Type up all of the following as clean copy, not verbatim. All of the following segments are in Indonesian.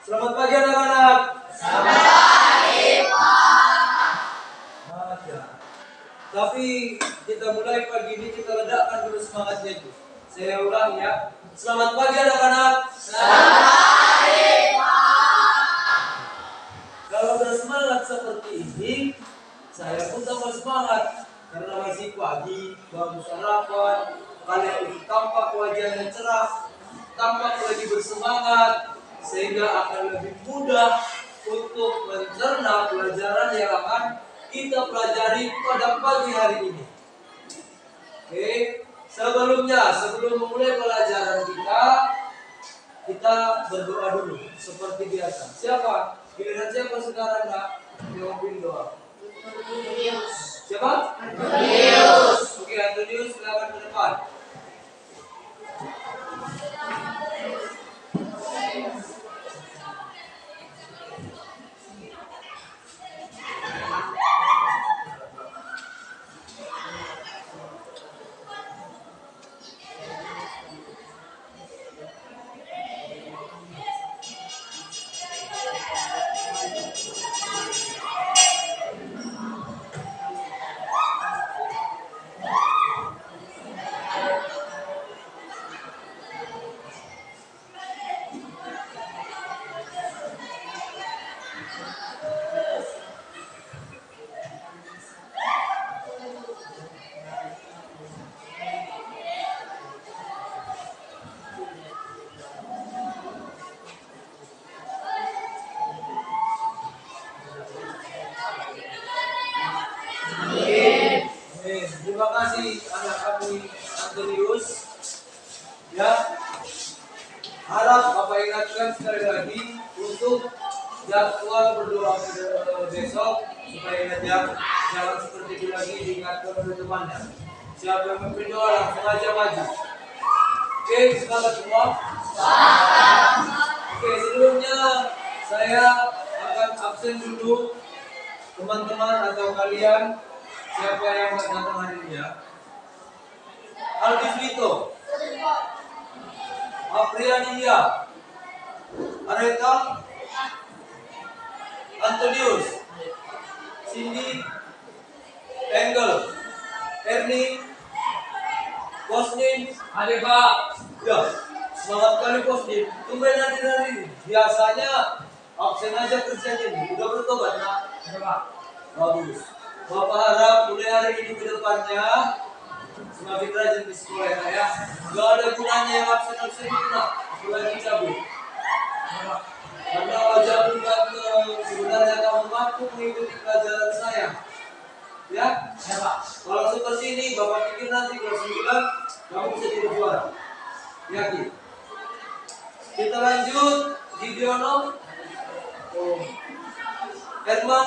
Selamat pagi anak-anak. Selamat pagi, Pak. Ya. Tapi kita mulai pagi ini kita ledakkan dulu semangatnya itu. Saya ulang ya. Selamat pagi anak-anak. Selamat pagi, Pak. Kalau bersemangat seperti ini, saya pun tambah semangat karena masih pagi, baru sarapan, kalian ini tampak wajahnya cerah, tampak lagi bersemangat, sehingga akan lebih mudah untuk mencerna pelajaran yang akan kita pelajari pada pagi hari ini. Oke, sebelum memulai pelajaran kita berdoa dulu seperti biasa. Siapa? Giliran siapa sekarang, Nak? Jawabin doa. Siapa? Antonius. Oke, Antonius silakan ke depan. Terima kasih anak kami Antonius. Ya, harap Bapak ingatkan sekali lagi untuk jadwal berdoa besok supaya ingat ya, jangan seperti itu lagi diingatkan oleh temannya. Siapa yang memimpin doa langsung aja maju. Oke, semangat semua. Oke, sebelumnya saya akan absen dulu teman-teman atau kalian. Siapa yang datang hari ini ya? Aldi Vito, Apriania, Areta, Antonius, Cindy, Engel, Ernie, Posnin, ada Pak. Ya, semangat kali Posnin. Tumben hari ini. Biasanya absen aja kerjanya nih. Udah bertobat nak? Ada Pak. Bagus. Bapak harap mulai hari ini ke depannya semakin rajin di sekolah ya. Gak ada gunanya yang absen-absen itu nak. Apalagi cabut. Karena wajah ganteng sebenarnya kamu mampu mengikuti pelajaran saya. Ya? Ya Pak. Kalau seperti ini Bapak pikir nanti kelas 9 kamu bisa jadi juara. Yakin? Kita lanjut. Gidiono, Herman,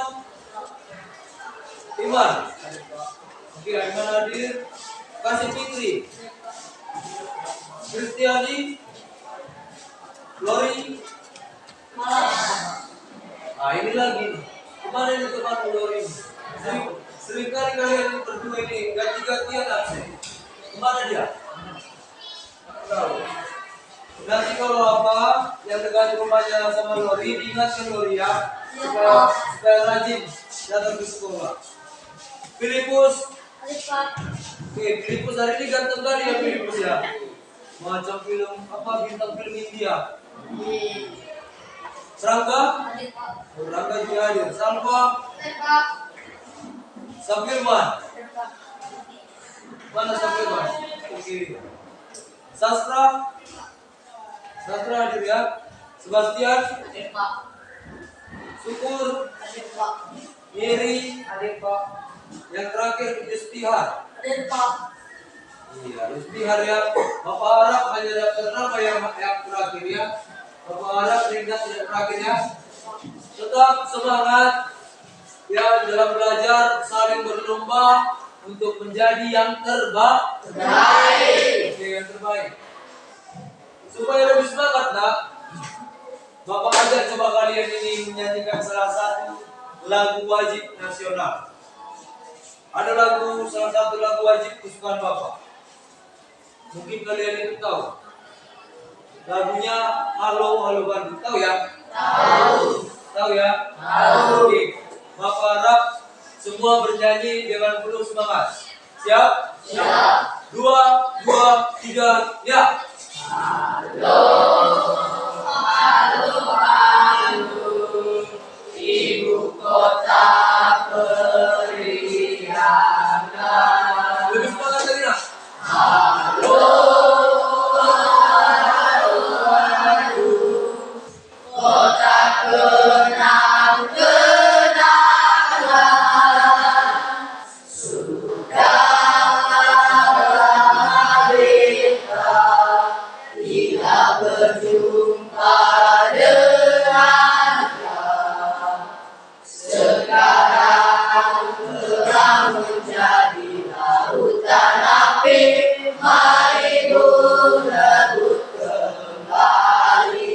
Iman. Oke, Iman hadir. Kasih Fitri, Kristiani, Lori. Nah ini lagi. Kemana ini teman Lori? Seringkali kalian berdua ini ganti-gantian absen. Kemana dia? Tahu. Nanti kalau apa yang dekat rumahnya sama Lori, diingatkan Lori ya, supaya rajin datang ke sekolah. Filipus, oke, Filipus hari ini ganteng kali ya Filipus ya, macam film apa bintang film India. Serangga, Serangga juga hadir. Salva, Safirman, mana Safirman? Oke, Sastra hadir ya. Sebastian, Syukur, Yeri, yang terakhir Istihar. Iya, Istihar ya. Bapak harap hanya daftar nama yang terakhir ya. Bapak harap peringkat yang terakhir ya. Tetap semangat ya dalam belajar, saling berlomba untuk menjadi yang terbaik. Oke, yang terbaik. Supaya lebih semangat nak, Bapak ajak coba kalian ini menyanyikan salah satu lagu wajib nasional. Ada salah satu lagu wajib kesukaan Bapak. Mungkin kalian itu tahu. Lagunya Halo Halo Bandung, tahu ya? Tahu. tahu ya? Tahu. Oke. Bapak harap semua bernyanyi dengan penuh semangat. Siap? Siap. 2, 2, 3, ya. Halo, halo, halo, ibu kota periana. Lebih semangat lagi nak. Halo, halo, halo, kota kenang-kenangan. Sudah kita berjumpa dengannya. Sekarang terang menjadi lautan api. Mari berebut kembali.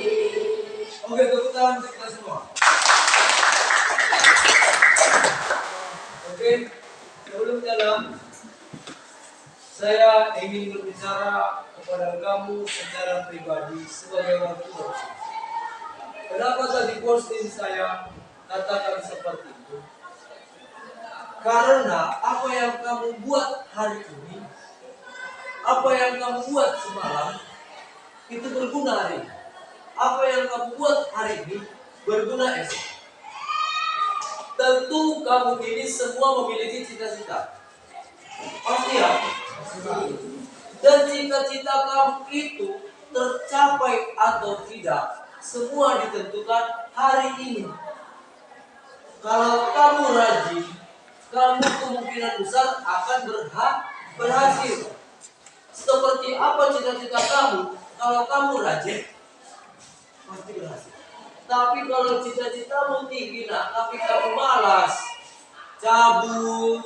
Oke, tepuk tangan untuk kita semua. Oke, sebelum jalan, saya ingin berbicara kepada kamu secara pribadi sebagai orang tua. Kenapa tadi posting saya katakan seperti itu? Karena apa yang kamu buat hari ini, apa yang kamu buat semalam, itu berguna hari ini. Apa yang kamu buat hari ini berguna esok. Tentu kamu ini semua memiliki cita-cita. Pasti ya? Dan cita-cita kamu itu tercapai atau tidak, semua ditentukan hari ini. Kalau kamu rajin, kamu kemungkinan besar akan berhasil. Seperti apa cita-cita kamu? Kalau kamu rajin, pasti berhasil. Tapi kalau cita-citamu tinggi, tapi kamu malas, cabut,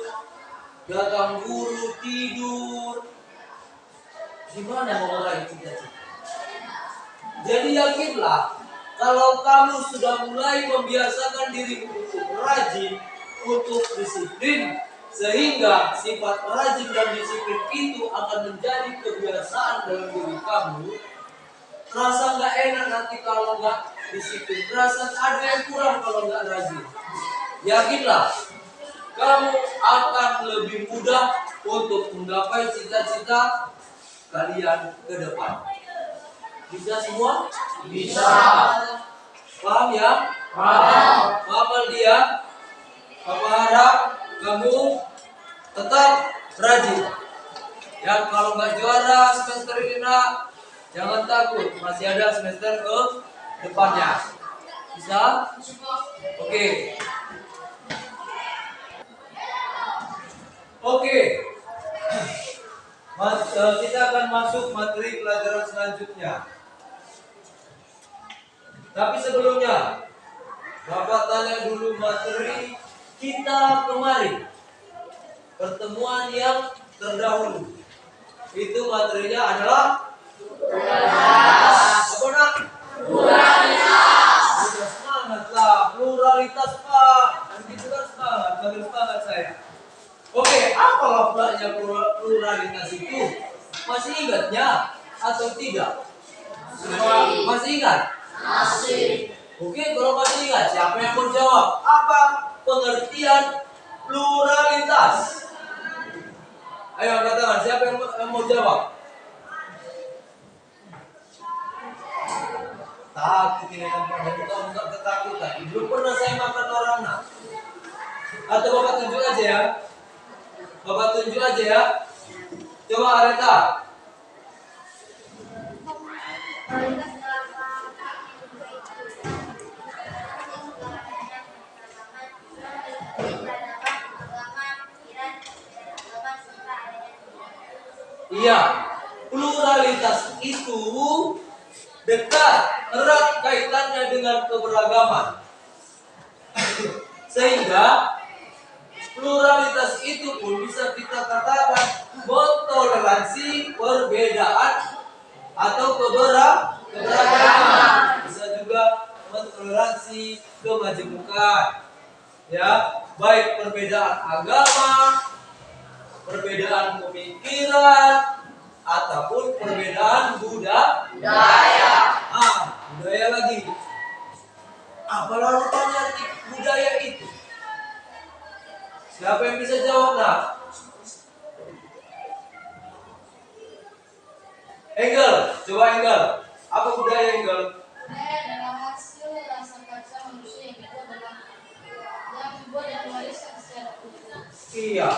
datang guru, tidur, gimana mau meraih cita-cita? Jadi yakinlah, kalau kamu sudah mulai membiasakan dirimu untuk rajin, untuk disiplin, sehingga sifat rajin dan disiplin itu akan menjadi kebiasaan dalam diri kamu, rasa nggak enak nanti kalau nggak disiplin, rasa ada yang kurang kalau nggak rajin. Yakinlah, kamu akan lebih mudah untuk menggapai cita-cita kalian ke depan. Bisa semua? Bisa. Paham ya? Paham. Paham dia? Papa harap kamu tetap rajin. Ya, kalau nggak juara semester ini nak, jangan takut, masih ada semester ke depannya. Bisa? Oke. Oke. Kita akan masuk materi pelajaran selanjutnya. Tapi sebelumnya, Bapak tanya dulu materi kita kemarin. Pertemuan yang terdahulu. Itu materinya adalah pluralitas. Apa nak? Pluralitas. Sudah semangat lah, pluralitas Pak. Nanti juga semangat, bagi semangat saya. Oke, apalah pelaknya pluralitas itu? Masih ingatnya atau tidak? Masih ingat? Masih. Oke, kalau masih ingat, siapa yang mau jawab? Apa pengertian pluralitas? Ayo katakan, siapa yang mau jawab? Takut ini tempat dan kamu nggak ketakutan. Belum pernah saya makan orang nak. Atau Bapak tunjuk aja ya. Bapak tunjuk aja ya. Coba Areta. Iya, pluralitas itu dekat, erat kaitannya dengan keberagaman. Sehingga pluralitas itu pun bisa kita katakan mentoleransi perbedaan atau keberagaman. Bisa juga mentoleransi kemajemukan. Ya, baik perbedaan agama, perbedaan pemikiran, ataupun perbedaan budaya. Budaya lagi. Apa lalu tanya budaya itu? Siapa yang bisa jawab nak? Engel, coba Engel. Apa budaya Engel? Adalah hasil rasa kaca manusia yang dibuat dan diwariskan secara utuh. Iya.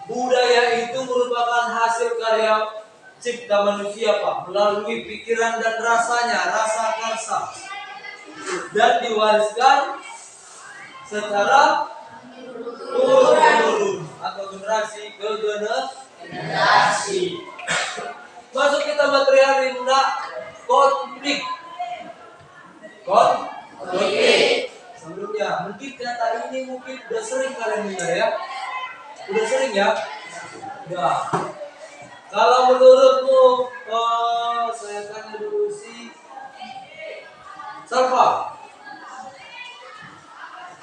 Budaya itu merupakan hasil karya cipta manusia Pak, melalui pikiran dan rasanya, rasa karsa, dan diwariskan secara turun-temurun atau generasi ke generasi. Masuk kita materi hari ini, konflik. Konflik. Sebelumnya, mungkin kata ini mungkin udah sering kalian dengar ya. Udah sering ya? Udah. Kalau menurutmu, saya tanya dulu si Salva.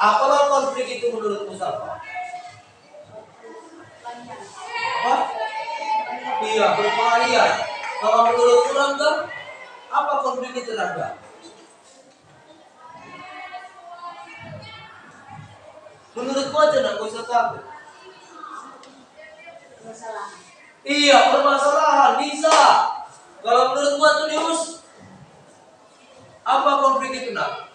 Apalah konflik itu menurutmu Salva? Apa? Iya, berkelahian. Kalau menurutmu Rangga, apa konflik itu Rangga? Menurutmu aja nak, gak usah takut. Masalah. Iya, permasalahan bisa. Kalau menurutmu Antonius, apa konflik itu nak?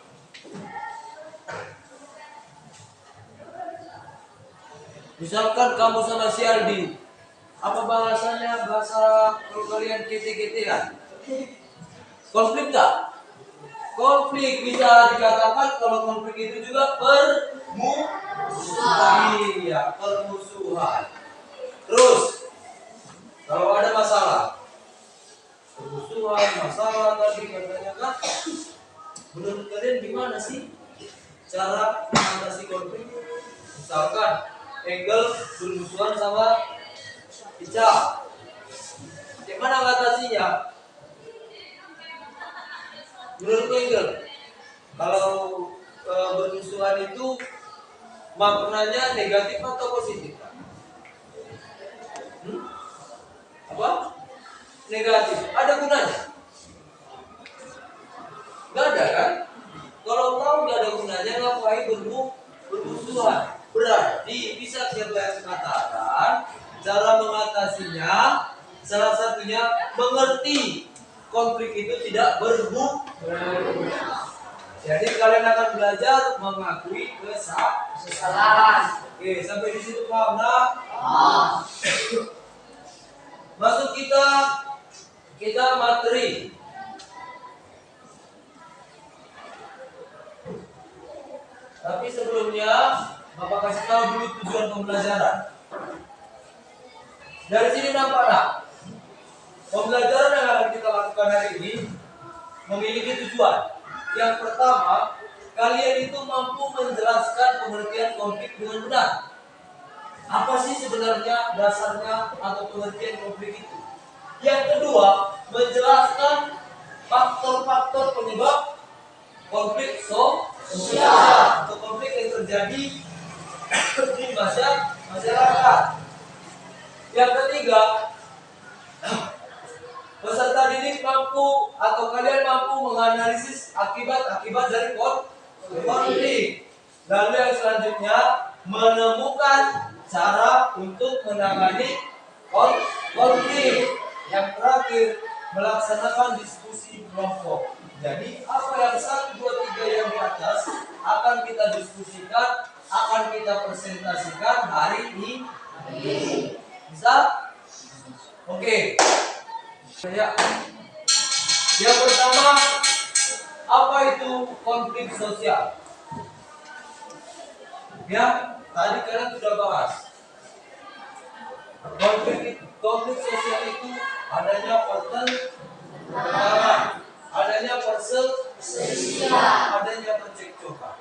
Misalkan kamu sama si Aldi, apa bahasanya? Bahasa kalau kalian kete-ketean. Konflik tak? Konflik bisa dikatakan kalau konflik itu juga permusuhan. Iya, permusuhan. Terus, kalau ada masalah, permusuhan, masalah tadi katanya kan, menurut kalian gimana sih cara mengatasi konflik? Misalkan Engel bermusuhan sama Ica, gimana mengatasinya? Menurut Engel, kalau bermusuhan itu maknanya negatif atau positif? Apa? Negatif. Ada gunanya? Gak ada kan? Kalau tahu gak ada gunanya, ngapain bermusuhan? Berarti bisa kita katakan cara mengatasinya salah satunya mengerti konflik itu tidak berguna. Jadi kalian akan belajar mengakui kesalahan. Oke, sampai di situ paham nak? Masuk kita materi. Tapi sebelumnya Bapak kasih tahu dulu tujuan pembelajaran. Dari sini nampak nak? Pembelajaran yang akan kita lakukan hari ini memiliki tujuan. Yang pertama, kalian itu mampu menjelaskan pengertian konflik dengan benar. Apa sih sebenarnya dasarnya atau pengertian konflik itu? Yang kedua, menjelaskan faktor-faktor penyebab konflik sosial atau konflik yang terjadi di masyarakat. Yang ketiga, peserta didik mampu atau kalian mampu menganalisis akibat-akibat dari konflik. Lalu yang selanjutnya, menemukan cara untuk menangani konflik. Yang terakhir, melaksanakan diskusi kelompok. Jadi apa yang 1, 2, 3 yang di atas akan kita diskusikan, akan kita presentasikan hari ini. Bisa? Oke. Ya. Yang pertama, apa itu konflik sosial? Ya, tadi kalian sudah bahas. Konflik sosial itu adanya pertentangan, adanya perselisihan, adanya percekcokan.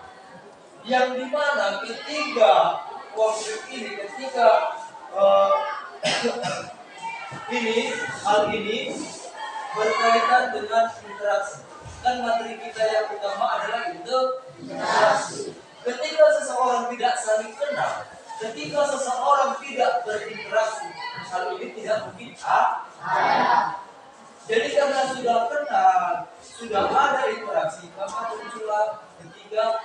Yang dimana ketiga konflik ini, hal ini berkaitan dengan interaksi. Kan materi kita yang utama adalah interaksi. Ketika seseorang tidak saling kenal, ketika seseorang tidak berinteraksi, hal ini tidak mungkin ada. Jadi karena sudah kenal, sudah ada interaksi, maka muncullah ketika tidak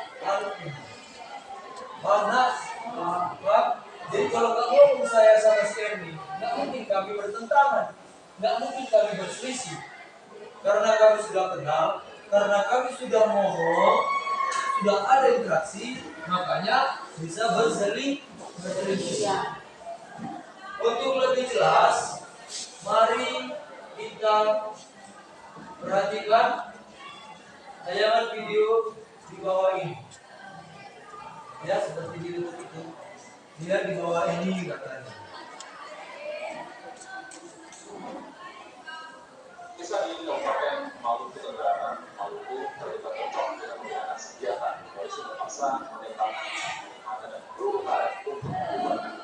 panas. Pak. Jadi kalau nggak ngomong saya sama si Ernie, nggak mungkin kami bertentangan, nggak mungkin kami berselisih. Karena kami sudah kenal, karena kami sudah ngomong, sudah ada interaksi, makanya bisa berselisih. Untuk lebih jelas, mari kita perhatikan tayangan video di bawah ini. Ya, seperti di YouTube itu. Dia di bawah ini katanya. Kisah di Kabupaten Maluku Utara, Maluku terlibat cocok dengan menggunakan senjata polisi terpaksa menembak mata dan peluru karet untuk membubarkan.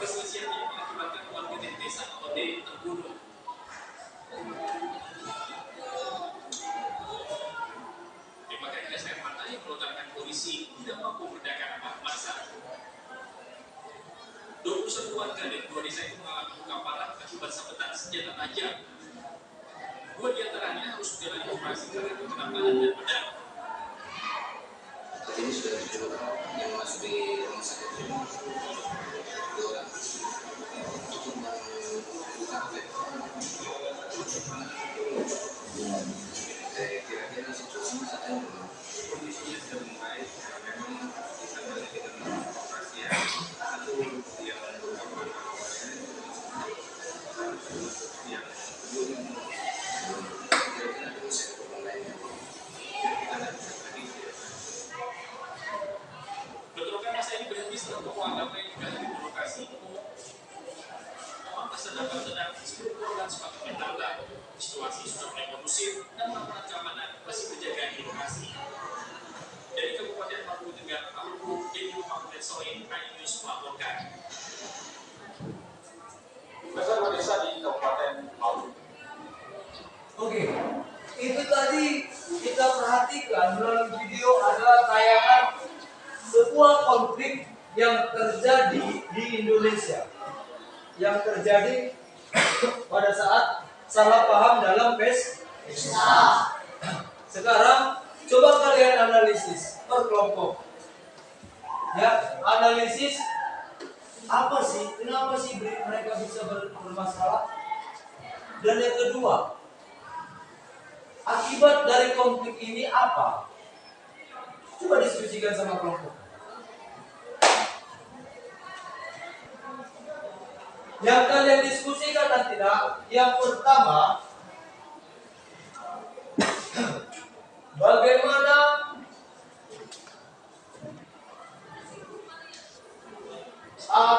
Perselisihan ini mengakibatkan warga di desa Ode terbunuh. Tembakan gas air mata yang melontarkan polisi tidak mampu meredakan amarah massa. 21 warga dari 2 desa itu mengalami luka parah akibat sabetan senjata tajam. 2 diantaranya harus menjalani operasi karena terkena panah dan pedang. Saat ini sudah 7 orang yang masuk di rumah sakit ini. 2 orang untuk melakukan kira-kira situasinya saat ini kondisinya sudah membaik karena memang kita banyak kita melakukan operasi ya. Satu yang beberapa yang kedua kira-kira ada usaha korban lainnya. Kita tidak bisa prediksi. Bentrokan massa ini berhenti setelah tokoh agama yang juga hadir di lokasi. Masa dapat sedang seluruh korban semakin bertambah. Situasi sudah mulai kondusif dan aparat keamanan masih berjaga di lokasi. Dari Kabupaten Maluku Tenggara, Maluku, Dedi Muhammad Soin, Prime News melaporkan. Bersama desa di Kabupaten Maluku. Oke, itu tadi kita perhatikan melalui video adalah tayangan sebuah konflik yang terjadi di Indonesia, yang terjadi pada saat salah paham dalam pesta. Sekarang coba kalian analisis per kelompok. Ya, analisis apa sih? Kenapa sih mereka bisa bermasalah? Dan yang kedua, akibat dari konflik ini apa? Coba diskusikan sama kelompok. Yang kalian diskusikan dan tidak, yang pertama, bagaimana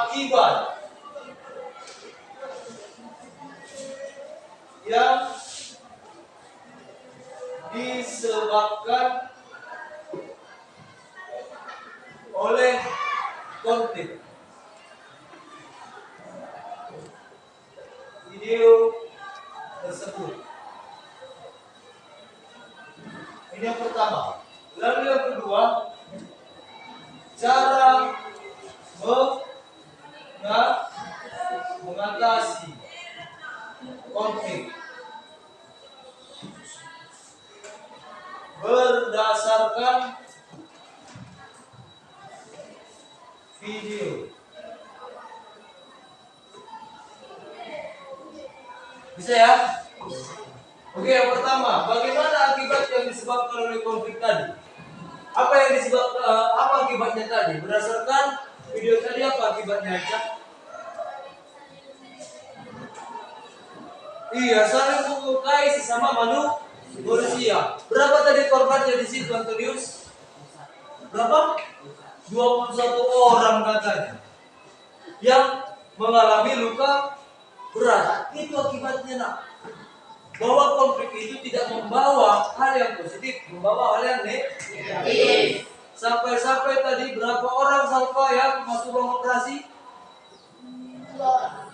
akibat yang disebabkan oleh konflik. Video tersebut. Ini yang pertama. Lalu yang kedua, cara mengatasi konflik berdasarkan video. Bisa ya? Oke, yang pertama, bagaimana akibat yang disebabkan oleh konflik tadi? Apa yang disebabkan? Apa akibatnya tadi? Berdasarkan video tadi, apa akibatnya aja? Iya, saling melukai sesama manusia. Berapa tadi korbannya di situ, Antonius? Berapa? 21 orang katanya yang mengalami luka berat. Itu akibatnya, nak. Bahwa konflik itu tidak membawa hal yang positif, membawa hal yang negatif. Sampai-sampai tadi berapa orang Salva yang masuk ruang operasi?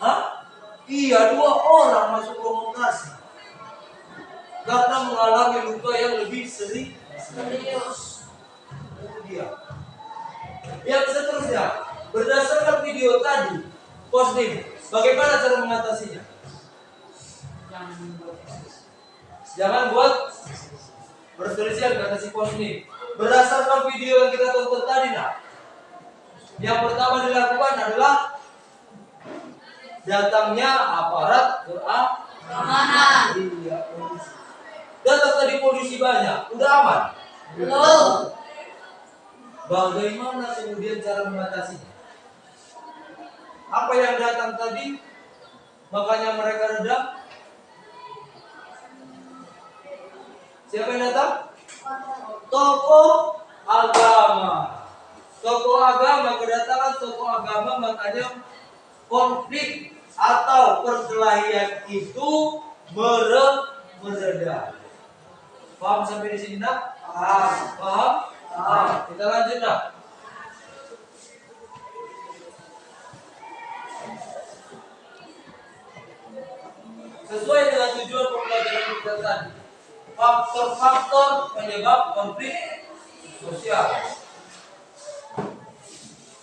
Hah? Iya, 2 orang masuk ruang operasi. Karena mengalami luka yang lebih serius. Itu dia. Yang seterusnya, berdasarkan video tadi, posting, bagaimana cara mengatasinya? Jangan buat perselisihan kata si posting. Berdasarkan video yang kita tonton tadi, nah, yang pertama dilakukan adalah datangnya aparat keamanan. Iya, polisi. Datang tadi polisi banyak, udah aman? Belum. Bagaimana kemudian cara mengatasinya? Apa yang datang tadi makanya mereka redam? Siapa yang datang? Tokoh agama. Tokoh agama, kedatangan tokoh agama, makanya konflik atau perkelahian itu mereda. Paham sampai di sini nak? Paham? Kita lanjut nak. Sesuai dengan tujuan pembelajaran kita tadi, faktor-faktor penyebab konflik sosial.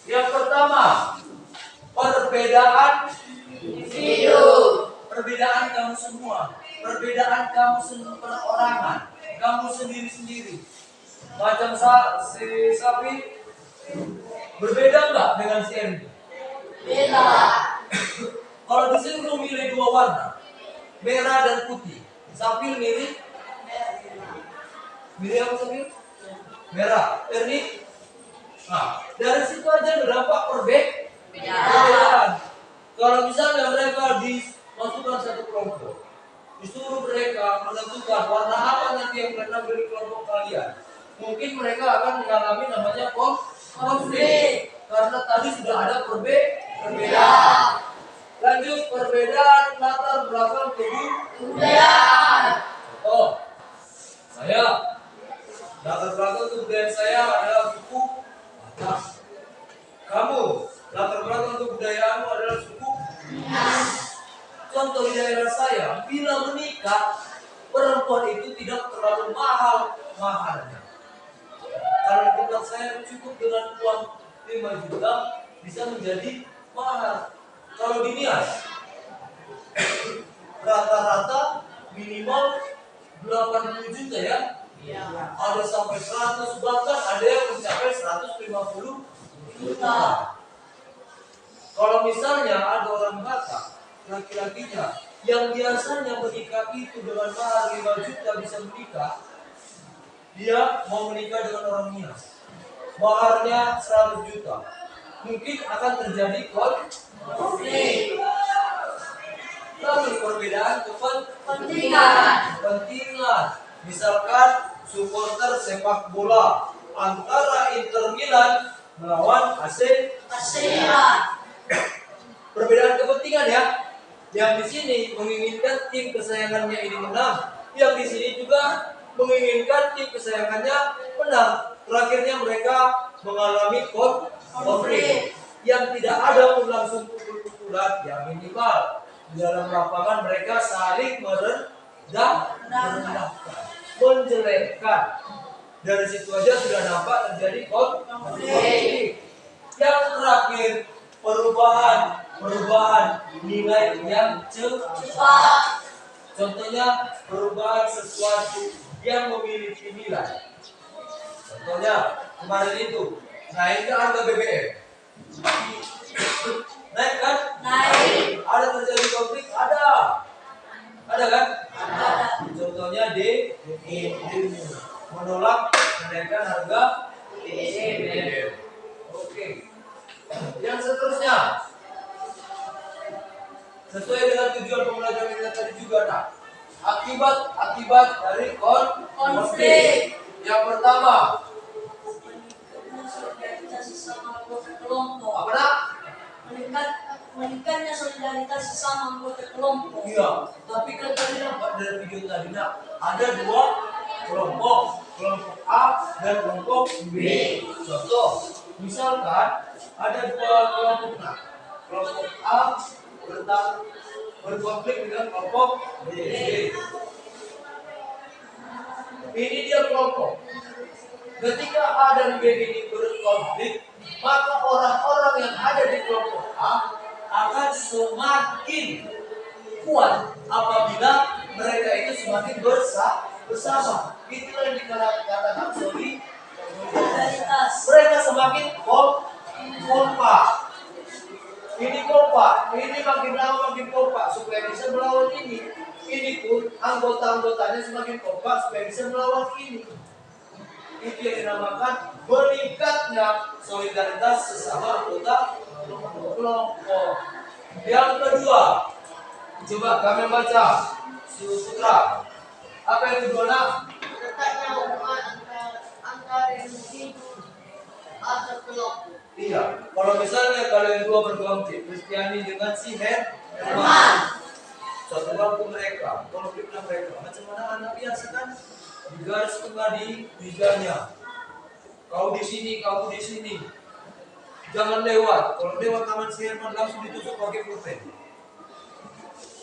Yang pertama, perbedaan individu. Perbedaan kamu semua. Perbedaan kamu perorangan. Kamu sendiri-sendiri. Macam si Sapi berbeda enggak dengan si Erdi? Beda. Kalau disuruh milih 2 warna, merah dan putih, Sapi milih apa Sapi? Merah. Erdi? Nah, dari situ aja berdampak perbedaan. Kalau misalnya mereka dimasukkan satu kelompok, disuruh mereka menentukan warna apa nanti yang mereka beri kelompok kalian, mungkin mereka akan mengalami namanya konflik karena tadi sudah ada perbedaan. Lanjut, perbedaan latar belakang kebudayaan. Saya latar belakang kebudayaan saya adalah suku Batak. Kamu latar belakang kebudayaanmu adalah suku Minang. Contoh di daerah saya, bila menikah, perempuan itu tidak terlalu mahal maharnya. Kalau di tempat saya cukup dengan uang 5 juta bisa menjadi mahar. Kalau di Nias, rata-rata minimal 80 juta ya. Ada sampai 100, bahkan ada yang mencapai 150 juta. Kalau misalnya ada orang Batak, laki-lakinya yang biasanya menikah itu dengan mahar 5 juta bisa menikah, dia mau menikah dengan orang Nias, maharnya 100 juta, mungkin akan terjadi konflik. Lalu perbedaan kepentingan. Misalkan supporter sepak bola antara Inter Milan melawan AC Milan. Perbedaan kepentingan ya. Yang di sini menginginkan tim kesayangannya ini menang, yang di sini juga menginginkan tim kesayangannya menang. Terakhirnya mereka mengalami konflik yang tidak ada langsung pukul-pukulan, ya minimal di dalam lapangan mereka saling merendahkan, menjelekkan. Dari situ aja sudah nampak terjadi konflik. Yang terakhir, perubahan nilai yang cepat. Contohnya perubahan sesuatu yang memiliki nilai. Contohnya kemarin itu naiknya harga BBM. Naik kan? Naik. Ada terjadi konflik? Ada kan? Ada. Contohnya menolak kenaikan harga BBM. Oke. Yang seterusnya, sesuai dengan tujuan pembelajaran kita tadi juga, nah, akibat dari konflik. Yang pertama, apa nak? Meningkatnya solidaritas sesama anggota kelompok. Iya, tapi kan tadi nampak dari video tadi nak, ada 2 kelompok. Kelompok A A dan kelompok B. Contoh, misalkan ada dua kelompok. Nah, kelompok A berkonflik dengan kelompok B. Ini dia kelompok. Ketika A dan B ini berkonflik, maka orang-orang yang ada di kelompok A akan semakin kuat apabila mereka itu semakin bersama. Itulah yang dikatakan solidaritas. Mereka semakin kompak. Ini kompak, ini makin lama makin kompak supaya bisa melawan ini. Ini pun anggota-anggotanya semakin kompak supaya bisa melawan ini. Itu yang dinamakan meningkatnya solidaritas sesama anggota kelompok. Yang kedua, coba kami baca sutra. Apa yang kedua nak? Letaknya hubungan antara individu atau kelompok. Iya, kalau misalnya kalian dua berkonflik, Kristiani dengan si Herman. Suatu waktu mereka, konfliknya mereka, macam mana anak biasa kan? Di garis tengah di mejanya. Kau di sini, kamu di sini. Jangan lewat. Kalau lewat tangan si Herman langsung ditusuk pakai pulpen.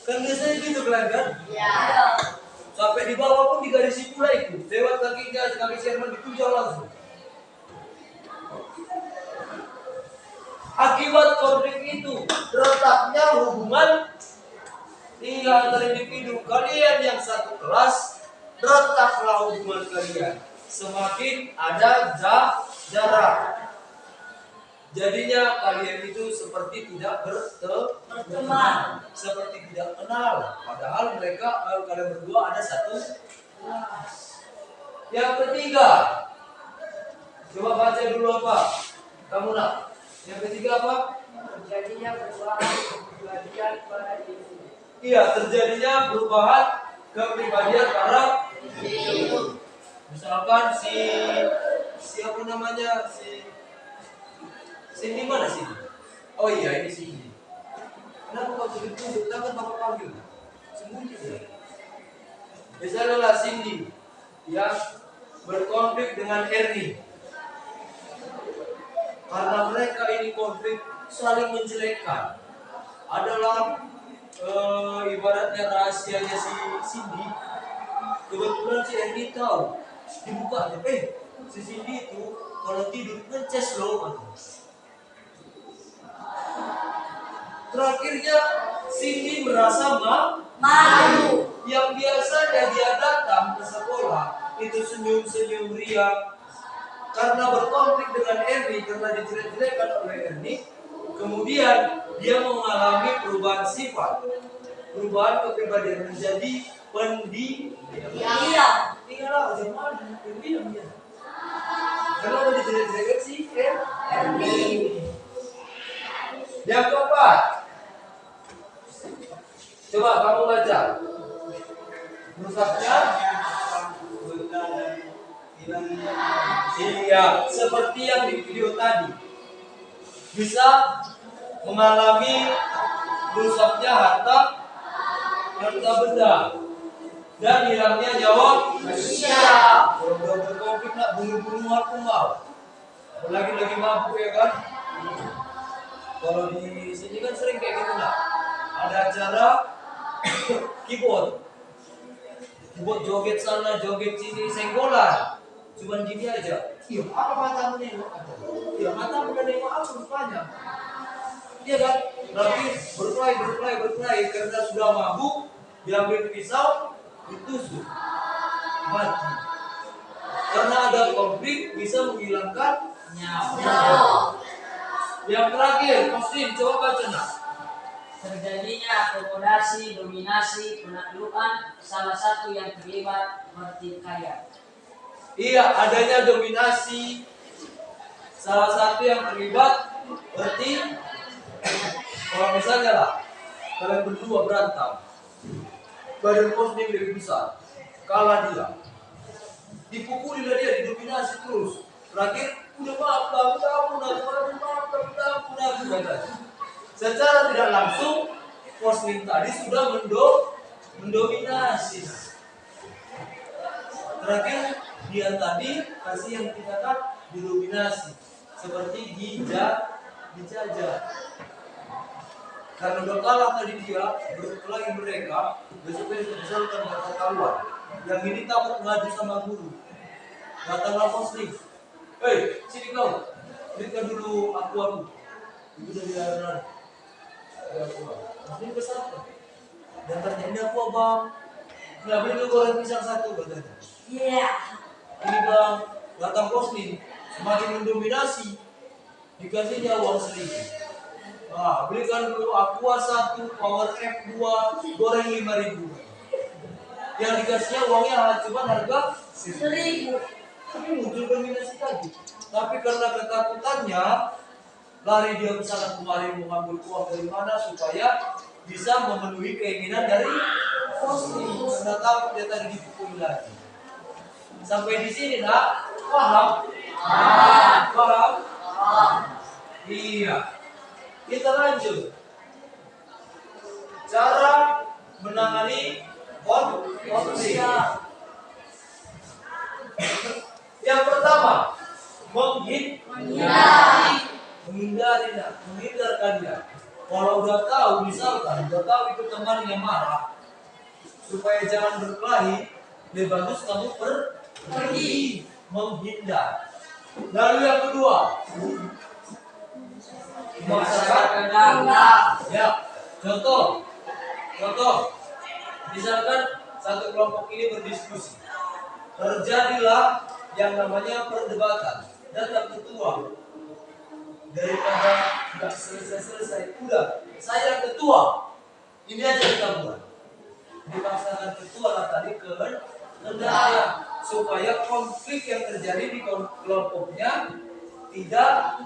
Kan biasanya gitu kalian kan? Ya. Sampai di bawah pun digarisi pula itu. Lewat kakinya, kaki si Herman ditunjuk langsung. Akibat konflik itu, retaknya hubungan antara individu. Kalian yang satu kelas, retaklah hubungan kalian. Semakin ada jarak. Jadinya kalian itu seperti tidak berteman, seperti tidak kenal. Padahal mereka kalian berdua ada satu kelas. Yang ketiga, coba baca dulu apa? Kamu nak? Yang ketiga apa? Terjadinya perubahan kepribadian pada individu. Iya, terjadinya perubahan kepribadian para individu. Misalkan siapa namanya Cindy mana Cindy? Oh iya ini Cindy. Kenapa kau tunjuk? Kenapa bapak panggil? Sembunyi dia. Misalnya lah Cindy yang berkonflik dengan Ernie. Karena mereka ini konflik saling menjelekkan. Adalah ibaratnya rahasianya si Cindy. Kebetulan si Ernie tahu. Dibuka aja, si Cindy itu kalau tidur ngeces loh. Terakhirnya Cindy merasa malu. Yang biasanya dia datang ke sekolah itu senyum-senyum riang. Karena berkonflik dengan Ernie, karena dijelek-jelekan oleh Ernie, kemudian dia mengalami perubahan sifat, perubahan kepribadian menjadi pendiam. Tinggal aja malu, pendiam dia. Karena udah dijelek-jelekan si Ernie. Yang keempat, coba kamu baca. Rusaknya iya, seperti yang di video tadi. Bisa mengalami rusaknya harta benda dan hilangnya nyawa manusia. Kalau udah berkonflik nak bunuh-bunuh aku mau. Lagi mabuk ya kan? Kalau di sini kan sering kayak gitu nak. Ada acara keyboard joget sana, joget sini, senggolan. Cuman gini aja. Iya, apa matamu nengok? Iya, matamu udah nengok aku rupanya. Iya kan? Berarti berkelahi karena sudah mabuk, diambil pisau, ditusuk, mati. Karena ada konflik bisa menghilangkan nyawa. Yang terakhir, Muslim, coba baca nak. Terjadinya akomodasi, dominasi, penaklukan salah satu yang terlibat pertikaian. Iya, adanya dominasi salah satu yang terlibat berarti kalau misalnya lah kalian berdua berantem, badan Muslim lebih besar, kalah dia, dipukulilah dia, didominasi terus. Terakhir udah maaf, secara tidak langsung Muslim tadi sudah mendominasi. Terakhir dia tadi kasih yang dikatakan didominasi seperti dijajah. Karena udah kalah tadi dia berkelahi mereka, besok-besok misalkan kata kawan. Yang ini takut maju sama guru. Datanglah muslim. Hei, sini kau. Berikan dulu aku. Itu dari air. Muslim kesana. Dan ternyata ini aku bang. Nggak beli goreng pisang satu katanya. Iya. Ini bang, datang muslim. Semakin mendominasi. Dikasihnya uang sedikit. Nah, belikan dulu aqua 1, power F 2, goreng 5.000. Yang dikasihnya uangnya cuma harga 1.000. Tapi muncul dominasi lagi. Tapi karena ketakutannya, lari dia ke sana kemari mengambil uang dari mana supaya bisa memenuhi keinginan dari muslim. Karena takut dia tadi dipukul lagi. Sampai di sini nak, paham? Paham? Iya. Kita lanjut. Cara menangani konflik. Yang pertama, menghindarkan dia. Kalau udah tahu, misalkan udah tahu itu teman yang marah, supaya jangan berkelahi, lebih bagus kamu pergi, menghindar. Lalu yang kedua, memaksakan ya, contoh, misalkan satu kelompok ini berdiskusi, terjadilah yang namanya perdebatan, datang ketua, daripada nggak selesai, udah, saya ketua, ini aja kita buat, dipaksakan ketua lah tadi kehendaknya, supaya konflik yang terjadi di kelompoknya tidak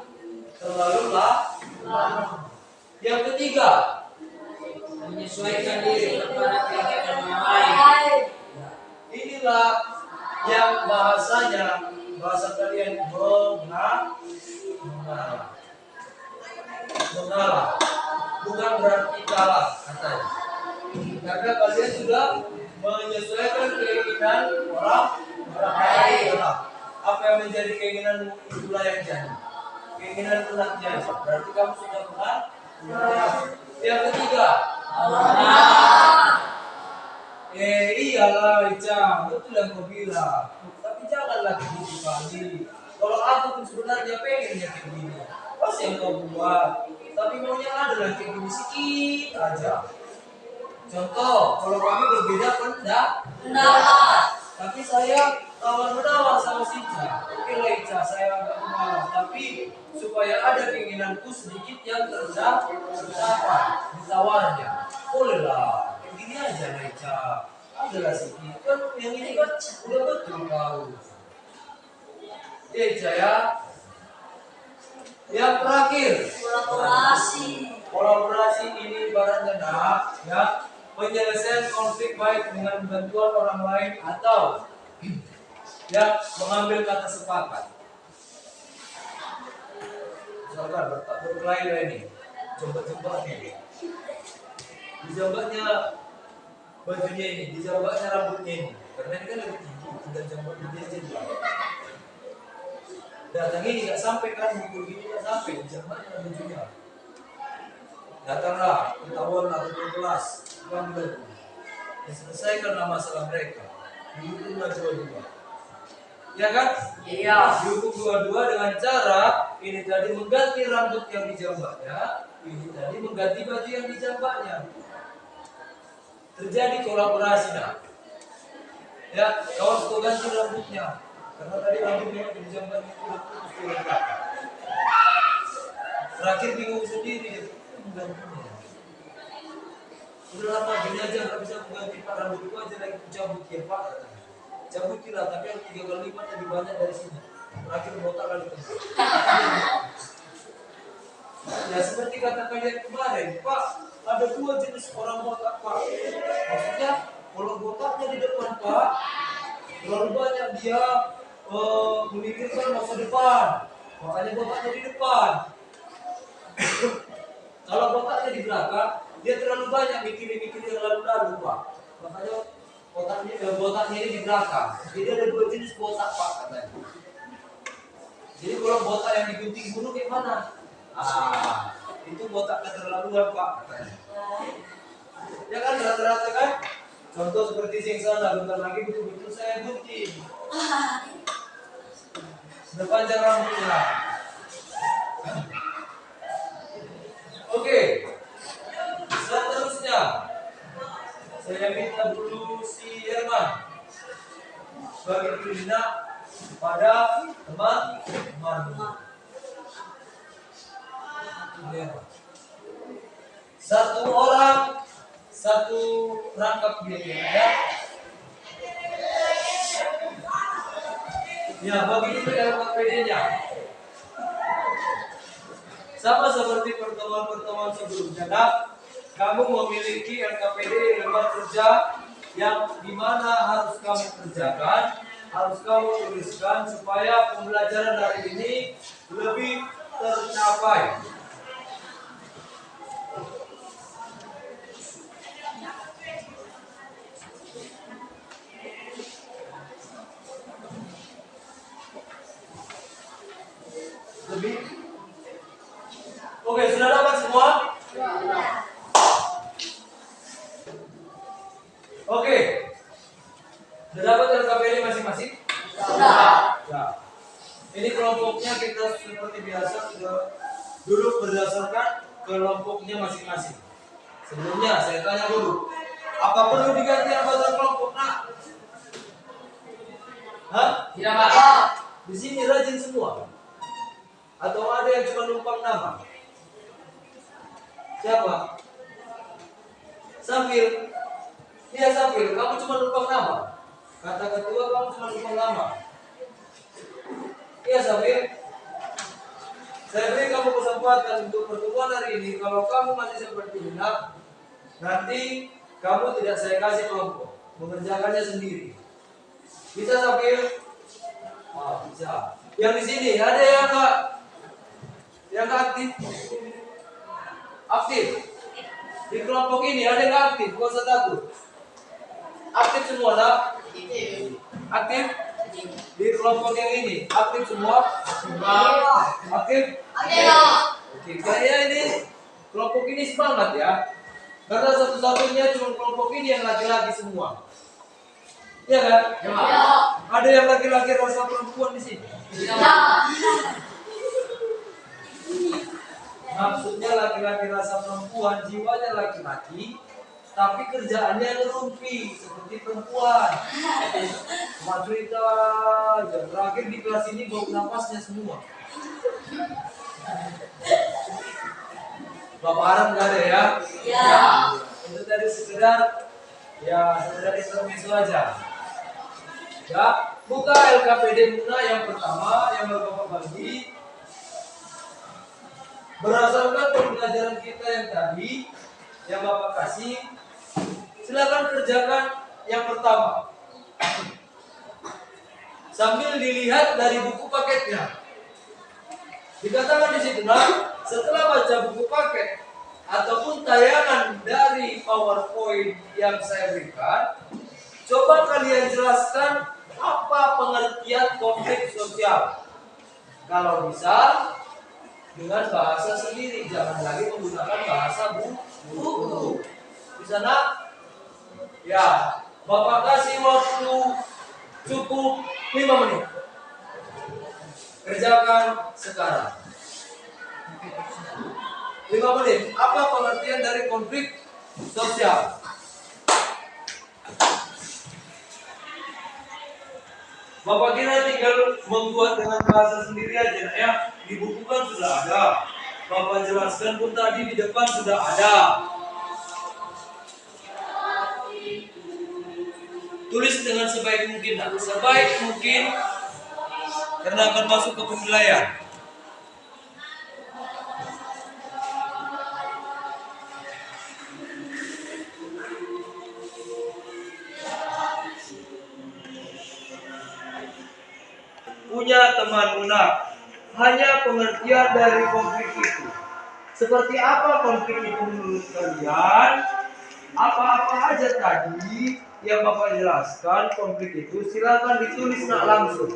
terlalu lama. Yang ketiga, Menyesuaikan diri kepada keadaan yang lain. inilah yang bahasa kalian mengalah, bukan berarti kalah katanya. Karena kalian sudah menyesuaikan keinginan orang lain. Apa yang menjadi keinginanmu itulah yang jadi. Keinginan benar jadi. Berarti kamu sudah benar. Yang ketiga, iyalah Ica, betul yang kau bilang. Tapi janganlah begitu kali. Kalau aku pun sebenarnya pengen kayak gini, pasti yang kau buat. Tapi maunya adalah kayak gini sedikit aja. Contoh, kalau kami berbeda pendapat, tapi saya tawar-menawar sama si Ica. Oke lah Ica, saya agak mengalah, tapi supaya ada keinginanku sedikit yang terdapat ditawarnya. Boleh lah, kayak gini aja lah Ica. Adalah sedikit, kan yang ini kan udah betul kau. Ya Ica ya. Yang terakhir, kolaborasi ini ibaratnya ya, penyelesaian konflik baik dengan bantuan orang lain atau ya mengambil kata sepakat. Misalkan berkelahi ini, jembak-jembaknya, di jembaknya bajunya ini, di jembaknya rambutnya ini, karena ini kan lebih tinggi, dan jembaknya dia jadi. Datang ini nggak sampai kan, mukul gini nggak sampai, di jembaknya bajunya. Datanglah, ketahuanlah ke kelas, ambil, selesaikanlah masalah mereka, dihukumlah dua-dua. Ya kan? Iya. Dihukum dua-dua dengan cara ini tadi mengganti rambut yang dijambaknya, ini tadi mengganti baju yang dijambaknya. Terjadi kolaborasi nah. Ya, kawan kau ganti rambutnya, karena tadi rambutnya yang dijambaknya itu udah putus di belakang. Terakhir bingung sendiri dia menggantinya. Udah lama gini aja nggak bisa mengganti pak, rambut itu aja lagi cabut ya pak. Cabut kira, tapi yang 3 kali lipat lebih banyak dari sini. Terakhir botak lagi tengah. Ya seperti kata kalian kemarin, Pak, ada 2 jenis orang botak Pak. Maksudnya kalau botaknya di depan Pak, terlalu banyak dia memikirkan masa depan, makanya botaknya di depan. Kalau botaknya di belakang, dia terlalu banyak mikir yang lalu-lalu Pak. Makanya botaknya ini di belakang. Jadi ada dua jenis botak Pak katanya. Jadi kalau botak yang digunting dulu kayak mana? Itu botak keterlaluan Pak katanya. Ya kan rata-rata kan? Contoh seperti sing sana, bentar lagi betul-betul saya gunting. Sudah panjang rambutnya. Oke. Seterusnya saya minta dulu si Herman bagi tindak pada teman-teman. Satu orang satu rangkap biaya ya. Ya, bagi dulu LKPD-nya. Sama seperti pertemuan-pertemuan sebelumnya, nah, kamu memiliki LKPD lembar kerja yang dimana harus kamu kerjakan, harus kamu tuliskan supaya pembelajaran hari ini lebih tercapai. Lebih. Oke, sudah dapat semua? Oke. Sudah dapat LKPD masing-masing? Sudah. Ya. Ini kelompoknya kita seperti biasa sudah duduk berdasarkan kelompoknya masing-masing. Sebelumnya saya tanya dulu, apa perlu diganti anggota kelompok nak? Hah? Tidak Pak. Di sini rajin semua. Atau ada yang cuma numpang nama? Siapa? Safir. Iya Safir, kamu cuma numpang nama. Kata ketua kamu cuma numpang nama. Iya Safir. Saya beri kamu kesempatan untuk pertemuan hari ini. Kalau kamu masih seperti ini, nanti kamu tidak saya kasih kelompok, mengerjakannya sendiri. Bisa Safir? Bisa. Yang di sini ada yang nggak aktif? Aktif. Di kelompok ini ada yang nggak aktif? Gak usah takut. Aktif semua nak? Aktif? Di kelompok yang ini aktif semua? Aktif? Oke, kayaknya ini kelompok ini semangat ya. Karena satu-satunya cuma kelompok ini yang laki-laki semua. Iya kan? Ya. Ada yang laki-laki rasa perempuan di sini? Maksudnya laki-laki rasa perempuan, jiwanya laki-laki, tapi kerjaannya ngerumpi seperti perempuan. Cerita yang terakhir di kelas ini bau napasnya semua. Bapak Arab nggak ada ya? Ya. Itu tadi sekedar intermezzo aja. Ya, buka LKPD Muna yang pertama yang Bapak bagi. Berdasarkan pembelajaran kita yang tadi yang Bapak kasih, silakan kerjakan yang pertama. Sambil dilihat dari buku paketnya. Dikatakan di situ, nah, setelah baca buku paket ataupun tayangan dari PowerPoint yang saya berikan, coba kalian jelaskan apa pengertian konflik sosial. Kalau bisa dengan bahasa sendiri, jangan lagi menggunakan bahasa buku. Di sana, ya, Bapak kasih waktu cukup 5 menit. Kerjakan sekarang. 5 menit. Apa pengertian dari konflik sosial? Bapak kira tinggal membuat dengan bahasa sendiri aja ya. Di buku kan sudah ada. Bapak jelaskan pun tadi di depan sudah ada. Tulis dengan sebaik mungkin, nah. Sebaik mungkin karena akan masuk ke penilaian. Punya teman lunak, hanya pengertian dari konflik itu. Seperti apa konflik itu menurut kalian? Apa-apa aja tadi yang Bapak jelaskan konflik itu silakan ditulis langsung.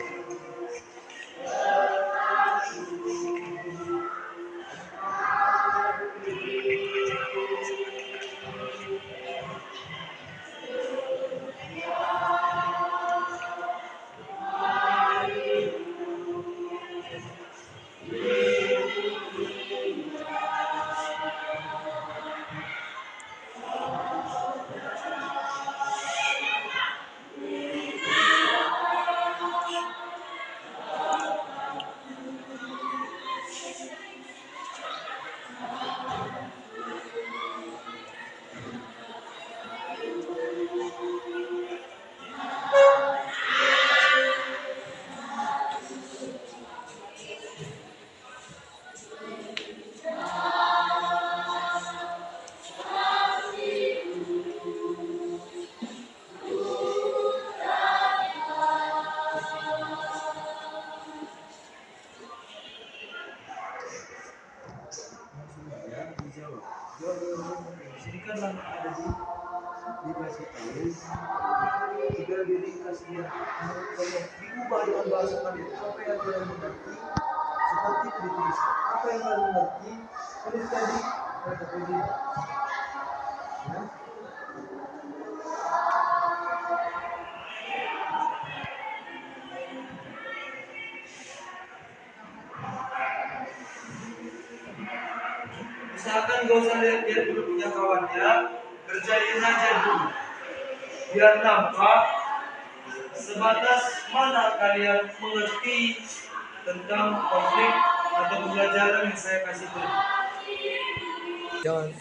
Sini kan ada dikasih tahu tinggal diringkas dia diubah dengan bahasa kalian apa yang kalian mengerti seperti itu dituliskan apa yang kalian mengerti tulis tadi kata begini ya. Misalkan gak usah lihat dulu punya kawannya, kerjain aja dulu biar nampak sebatas mana kalian mengerti tentang konflik atau pembelajaran yang saya kasih tadi. Jangan.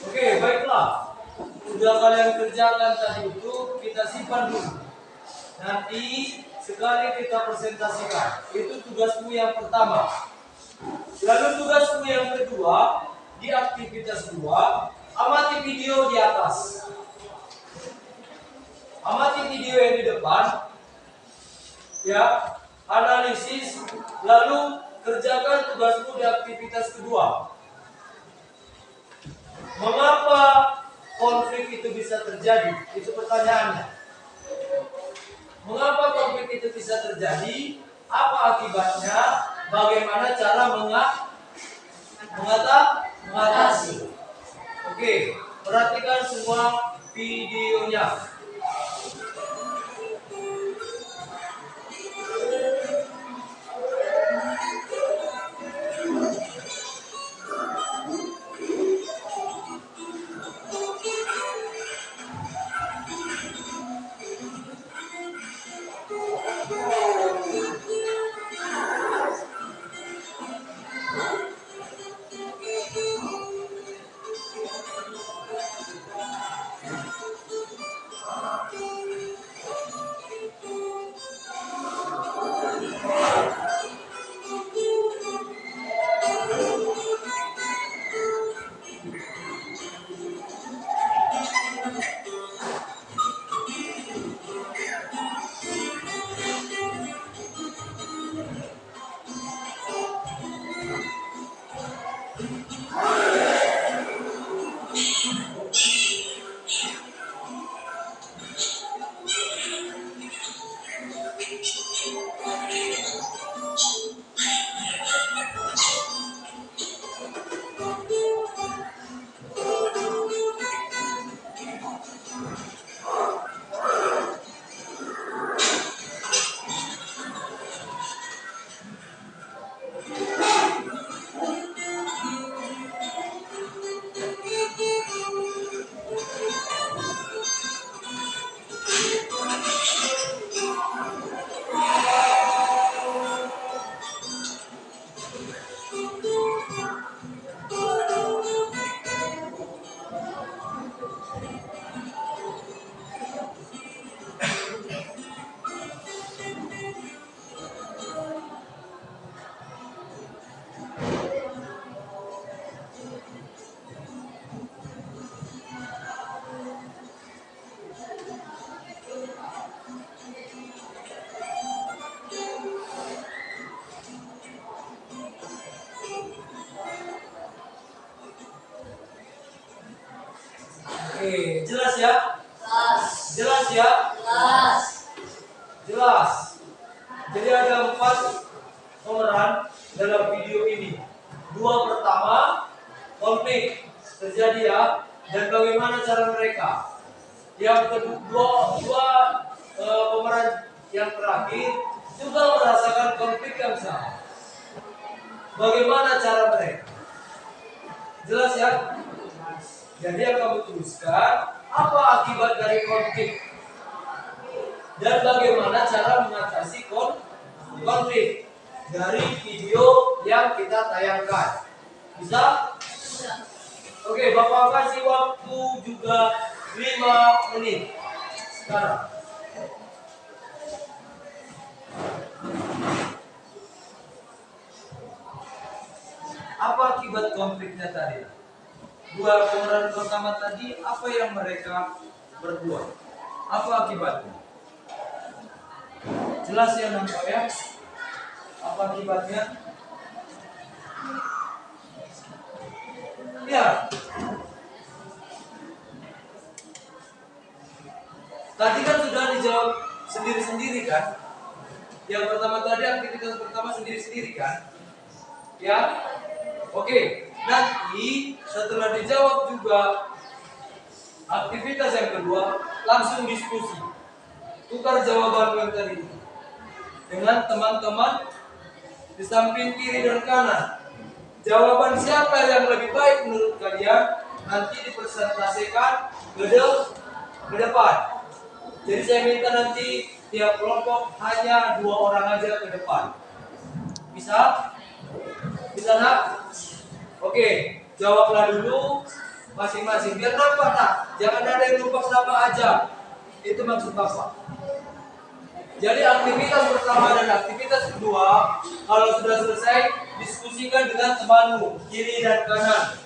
Oke, baiklah. Sudah kalian kerjakan tadi itu, kita simpan dulu. Nanti sekali kita presentasikan. Itu tugasmu yang pertama. Lalu tugasmu yang kedua, di aktivitas 2, amati video di atas. Amati video yang di depan. Ya, analisis, lalu kerjakan tugasmu di aktivitas kedua. Mengapa konflik itu bisa terjadi? Itu pertanyaannya. Mengapa konflik itu bisa terjadi? Apa akibatnya? Bagaimana cara mengatasi? Oke, perhatikan semua videonya. Jelas ya? Jelas. Jelas ya? Jelas. Jelas. Jadi ada 4 pemeran dalam video ini. 2 pertama konflik terjadi ya, dan bagaimana cara mereka. Yang kedua, pemeran yang terakhir juga merasakan konflik yang sama. Bagaimana cara mereka? Jelas ya? Jadi yang kamu tuliskan, apa akibat dari konflik? Dan bagaimana cara mengatasi konflik dari video yang kita tayangkan. Bisa? Oke, Bapak kasih waktu juga 5 menit sekarang. Apa akibat konfliknya tadi? 2 pemeran pertama tadi, apa yang mereka berbuat? Apa akibatnya? Jelas ya nampaknya? Apa akibatnya? Ya. Tadi kan sudah dijawab sendiri-sendiri kan? Yang pertama tadi aktivitas pertama sendiri-sendiri kan? Ya. Oke, nanti setelah dijawab juga aktivitas yang kedua, langsung diskusi. Tukar jawaban yang tadi dengan teman-teman di samping kiri dan kanan. Jawaban siapa yang lebih baik menurut kalian nanti dipresentasikan ke depan. Jadi saya minta nanti tiap kelompok hanya 2 orang aja ke depan. Bisa? Bisa nak? Oke, jawablah dulu masing-masing biar nampak nak. Jangan ada yang lupa nama aja. Itu maksud Bapak. Jadi aktivitas pertama dan aktivitas kedua, kalau sudah selesai, diskusikan dengan temanmu kiri dan kanan.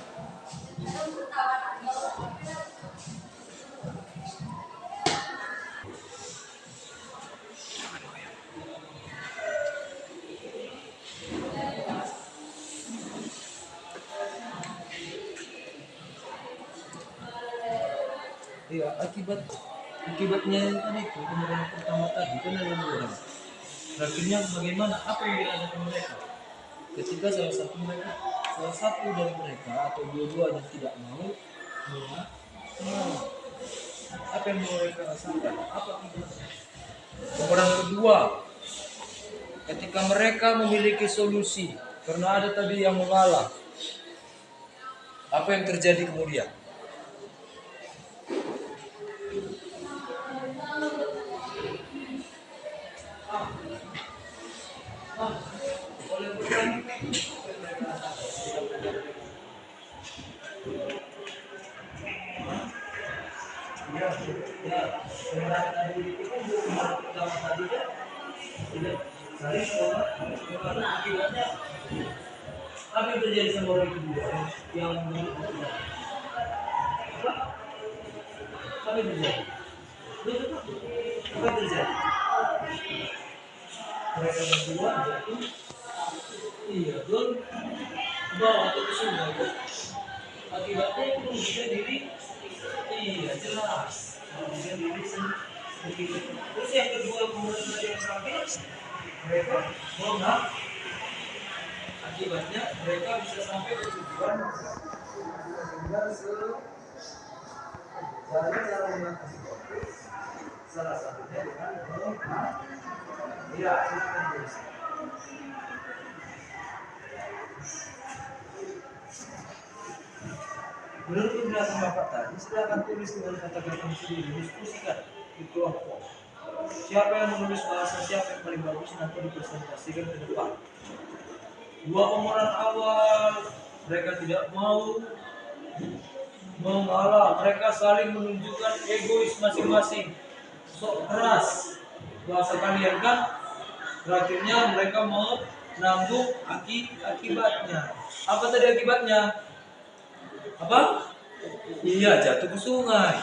Iya, akibatnya kan itu kemudian pertama tadi kan ada 2 orang. Akhirnya bagaimana? Apa yang dilakukan mereka? Ketika salah satu dari mereka atau dua-duanya tidak mau, apa yang mereka rasakan? Apa akibatnya? Kemudian kedua, ketika mereka memiliki solusi, karena ada tadi yang mengalah, apa yang terjadi kemudian? Apa yang terjadi sama orang kedua yang apa yang terjadi? Apa yang terjadi? Mereka berdua jatuh, iya, don, bawa atau ke sungai. Akibatnya itu merugikan diri, iya jelas, merugikan diri sendiri. Terus yang kedua kemudian yang terakhir, mereka mau nggak? Akibatnya mereka bisa sampai ke tujuan dengan cara mengatasi konflik, salah satunya dengan ya, menurut penjelasan Bapak tadi, silakan tulis dengan kata-kata sendiri, diskusikan di kelompok. Siapa yang menulis bahasa siapa yang paling bagus nanti dipresentasikan ke depan. 2 pemeran awal, mereka tidak mau mengalah, mereka saling menunjukkan egois masing-masing, sok keras bahasa kalian kan. Terakhirnya mereka menanggung akibatnya. Apa tadi akibatnya? Apa? Iya, jatuh ke sungai.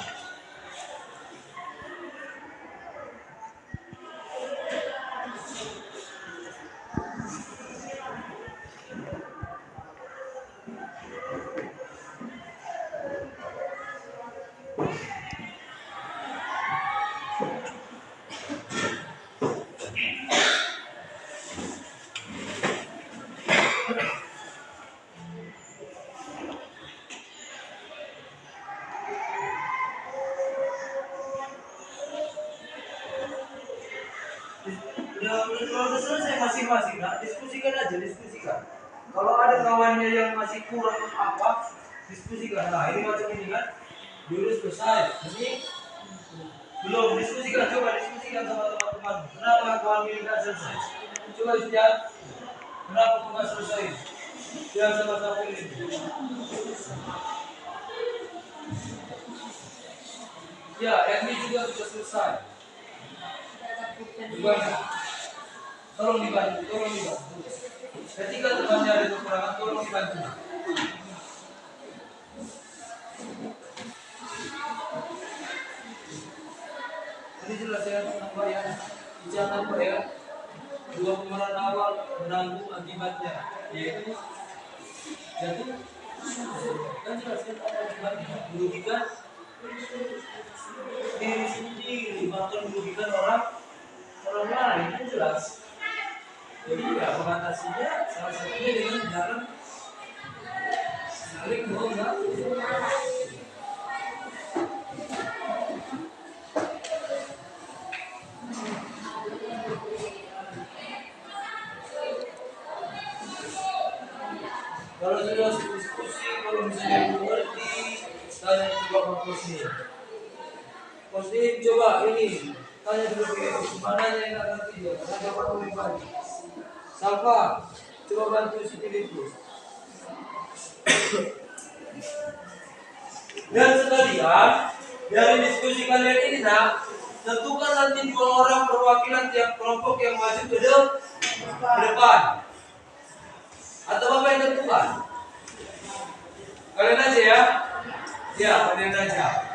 Udah selesai masing-masing, nah, diskusikan aja, diskusikan. Kalau ada kawannya yang masih kurang apa, diskusikan. Nah, ini macam ini kan, dulu selesai. Ini belum diskusikan, coba diskusikan sama teman-teman. Kenapa kawan ini nggak selesai? Coba lihat, kenapa nggak selesai? Jangan sama-sama ini. Ya, yang ini juga sudah selesai. Gimana? Tolong dibantu, tolong dibantu. Ketika temannya ada kekurangan, tolong dibantu. Ini jelas ya, apa ya? Bicara apa ya? Dua pemeran awal menanggung akibatnya, yaitu jatuh. Kan jelas kan apa akibatnya? Merugikan diri sendiri, bahkan merugikan orang lain, kan jelas. Jadi ya mengatasinya salah satunya dengan jarang saling menghormati. Kalau sudah diskusi, kalau misalnya mengerti, tanya coba ke posnya. Posnya coba ini, tanya dulu ke mana yang nggak ngerti dia, karena dapat lebih banyak. Salva, coba bantu si itu. Dan sekalian, dari diskusi kalian ini nak, tentukan nanti 2 orang perwakilan tiap kelompok yang maju ke depan. Atau Bapak yang tentukan? Kalian aja ya? Ya, kalian aja.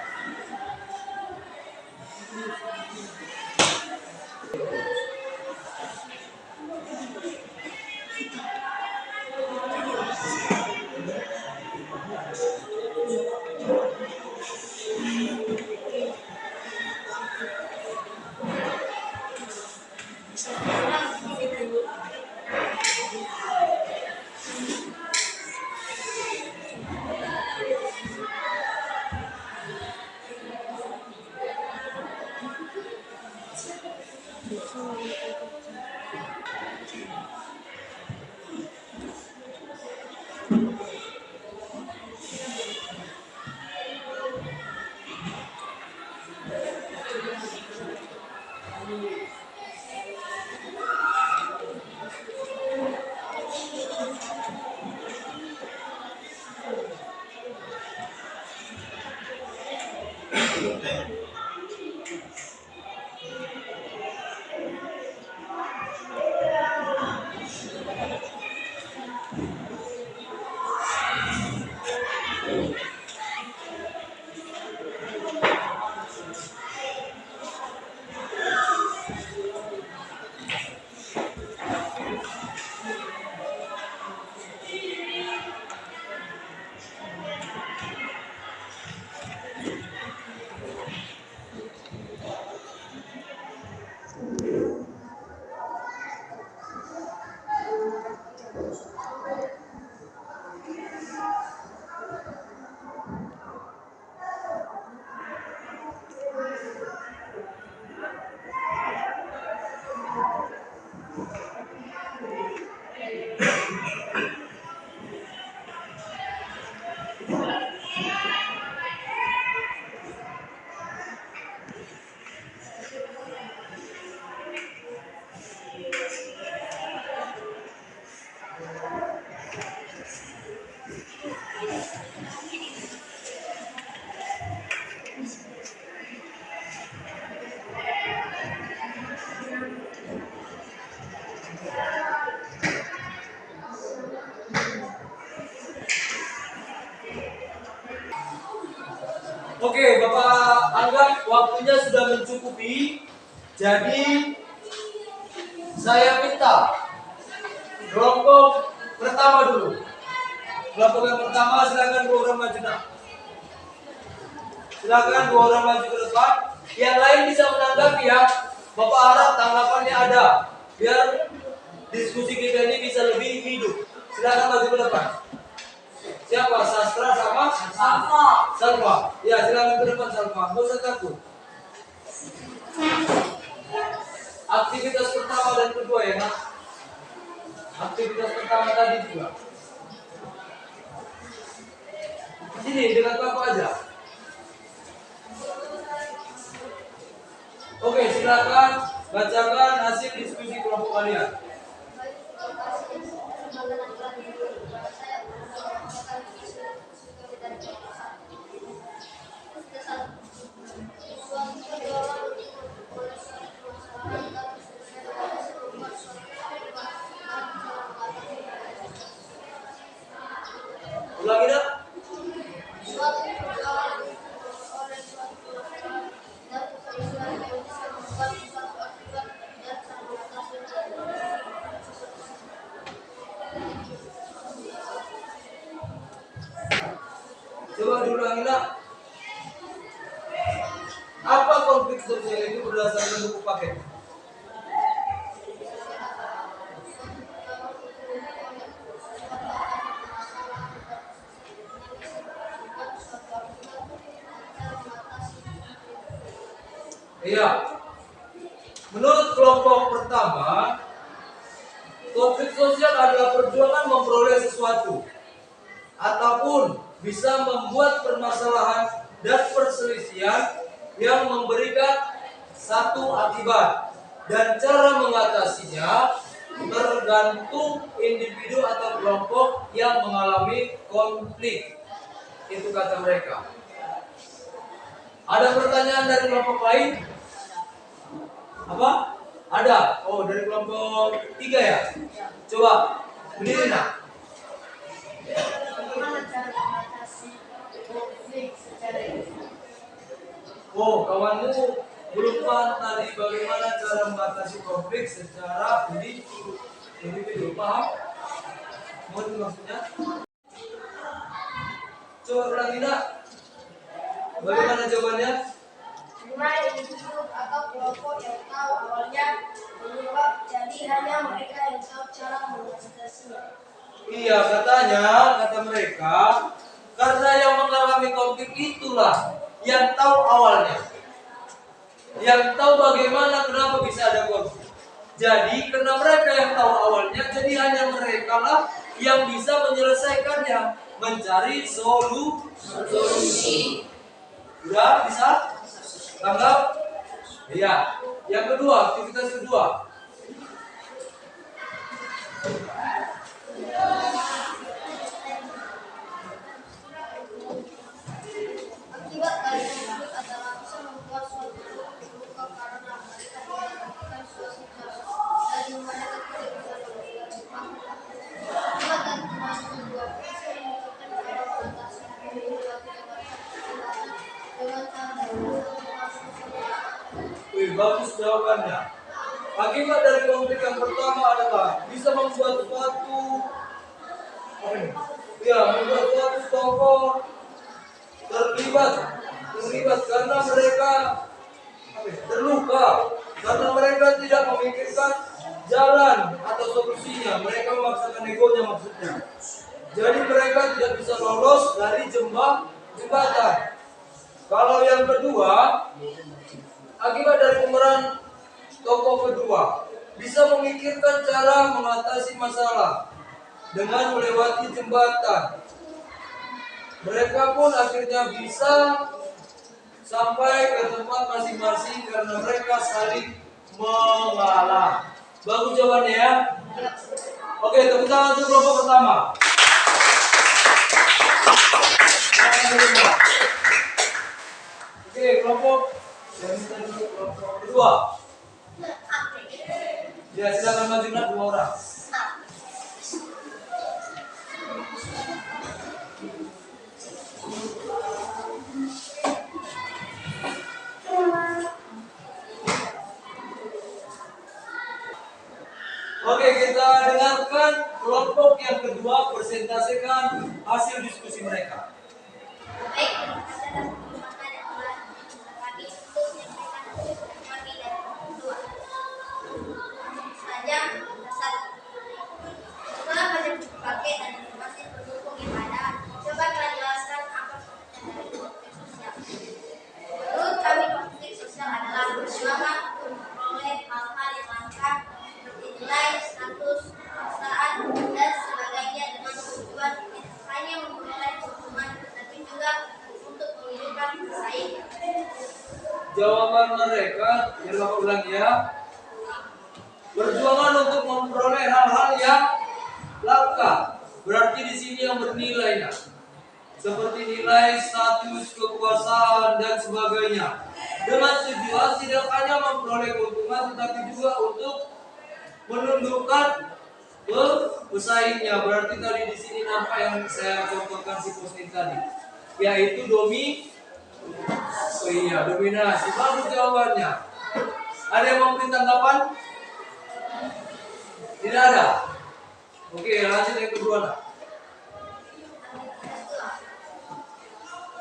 Oke, Bapak anggap waktunya sudah mencukupi. Jadi saya minta kelompok pertama dulu. Kelompok yang pertama silakan 2 orang maju. Silakan 2 orang maju ke depan. Yang lain bisa menanggapi ya. Bapak harap tanggapannya ada. Biar diskusi kita ini bisa lebih hidup. Silakan maju ke depan. Siapa? Sastra sama? Salva. Ya, silakan ke depan Salva. Nggak usah takut. aktivitas pertama dan kedua ya, Nak. Aktivitas pertama tadi juga. Sini dengan apa aja. Oke, silakan bacakan hasil diskusi kelompok kalian. Ulangi, Nak. Coba diulangi, Nak. Apa konflik sosial itu berdasarkan buku paket? Iya. Menurut kelompok pertama, konflik sosial adalah perjuangan memperoleh sesuatu ataupun bisa membuat permasalahan dan perselisihan yang memberikan satu akibat, dan cara mengatasinya tergantung individu atau kelompok yang mengalami konflik. Itu kata mereka. Ada pertanyaan dari kelompok lain? Apa? Ada. Oh, dari kelompok 3 ya? Coba berdiri, Nak. Bagaimana cara mengatasi konflik secara Oh, kawanmu belum paham tadi bagaimana cara mengatasi konflik secara individu. Paham? Mau itu maksudnya? Coba ulangi, Nak. Bagaimana jawabannya? Dimana individu atau kelompok yang tahu awalnya penyebab, jadi hanya mereka yang tahu cara mengatasinya. Iya, kata mereka, karena yang mengalami konflik itulah yang tahu awalnya, yang tahu bagaimana kenapa bisa ada konflik. Jadi karena mereka yang tahu awalnya, jadi hanya mereka lah yang bisa menyelesaikannya, mencari solusi. Sudah bisa? Tanggap? Iya. Yang kedua, aktivitas kedua. Akibat dari konflik adalah bisa membuat suatu luka karena mereka mendapatkan suatu dari mereka tidak bisa berbuat cepat. Akibat dari kemajuan kedua bisa membutuhkan cara mengatasi konflik dengan cara Wih, bagus jawabannya. Akibat dari konflik yang pertama adalah bisa membuat suatu tokoh terlibat karena mereka terluka, karena mereka tidak memikirkan jalan atau solusinya, mereka memaksakan egonya maksudnya. Jadi mereka tidak bisa lolos dari jembatan. Kalau yang kedua, akibat dari pemeran tokoh kedua, bisa memikirkan cara mengatasi masalah dengan melewati jembatan. Mereka pun akhirnya bisa sampai ke tempat masing-masing karena mereka saling mengalah. Bagus jawabannya ya. Oke, tepuk tangan untuk kelompok pertama. Oke, kelompok kedua. Ya, silakan maju 2 orang. Oke, kita dengarkan kelompok yang kedua presentasikan hasil diskusi mereka. Menurut kami konflik sosial adalah perjuangan untuk memperoleh hal-hal yang mereka, biar Bapak ulang ya, berjuangan untuk memperoleh hal-hal yang langka. Berarti di sini yang bernilai, nah, seperti nilai, status, kekuasaan dan sebagainya. Dengan tujuan tidak hanya memperoleh keuntungan, tetapi juga untuk menundukkan pesaingnya. Berarti tadi di sini nampak yang saya contohkan si post-it tadi, yaitu dominasi. Bagus jawabannya. Ada yang mau beri tanggapan? Tidak ada. Oke, lanjut yang kedua. Nah.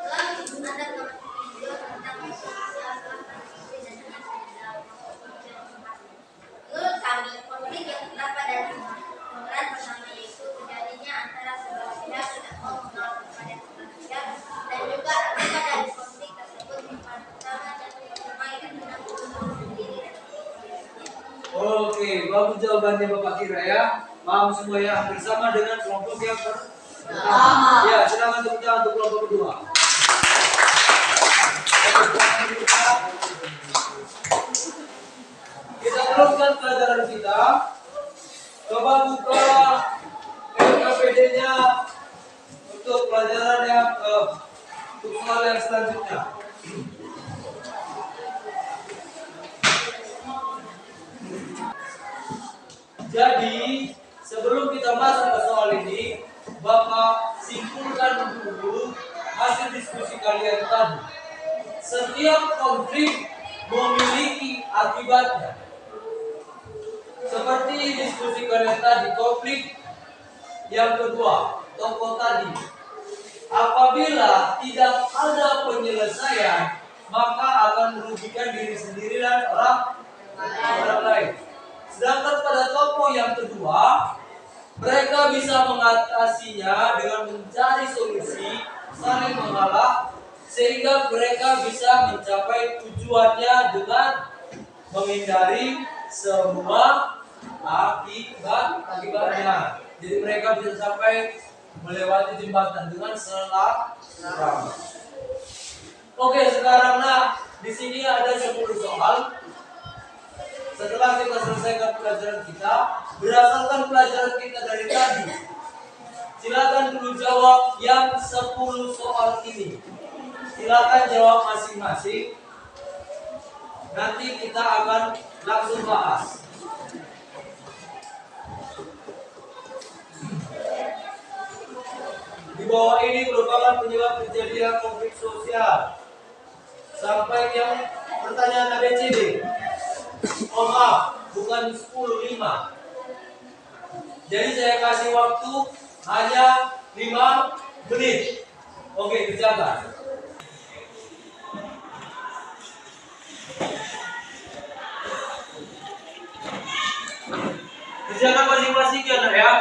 Telah digunakan video tentang sosial dan menurut kami, konflik yang terdapat dari pemeran pertama yaitu terjadinya antara sebelah pihak tidak mau menolak kepada sebelah pihak, dan juga akibat dari konflik tersebut pemeran pertama dan pertama yang hendak menolong sendiri dan Oke, bagus jawabannya Bapak Kira ya. Paham semua ya, hampir sama dengan kelompok yang pertama. Ya, silakan tepuk tangan untuk kelompok kedua. Kita teruskan pelajaran kita. Coba buka LKPD-nya untuk pelajaran yang untuk soal yang selanjutnya. Jadi, sebelum kita masuk ke soal ini, Bapak simpulkan dulu hasil diskusi kalian tadi. Setiap konflik memiliki akibatnya. Seperti diskusi kalian tadi, konflik yang kedua, tokoh tadi. Apabila tidak ada penyelesaian, maka akan merugikan diri sendiri dan orang lain. Sedangkan pada tokoh yang kedua, mereka bisa mengatasinya dengan mencari solusi, saling mengalah, sehingga mereka bisa mencapai tujuannya dengan menghindari semua akibatnya. Jadi mereka bisa sampai melewati jembatan dengan selamat. Oke, sekarang di sini ada 10 soal. Setelah kita selesaikan pelajaran kita, berdasarkan pelajaran kita dari tadi, silakan dulu jawab yang 10 soal ini. Silakan jawab masing-masing. Nanti kita akan langsung bahas. Di bawah ini merupakan penyebab terjadinya konflik sosial. Sampai yang pertanyaan ABCD. Oh maaf, bukan 10, 5. Jadi saya kasih waktu hanya 5 menit. Oke, kerjakan. Kerjakan masing-masing ya, nak ya.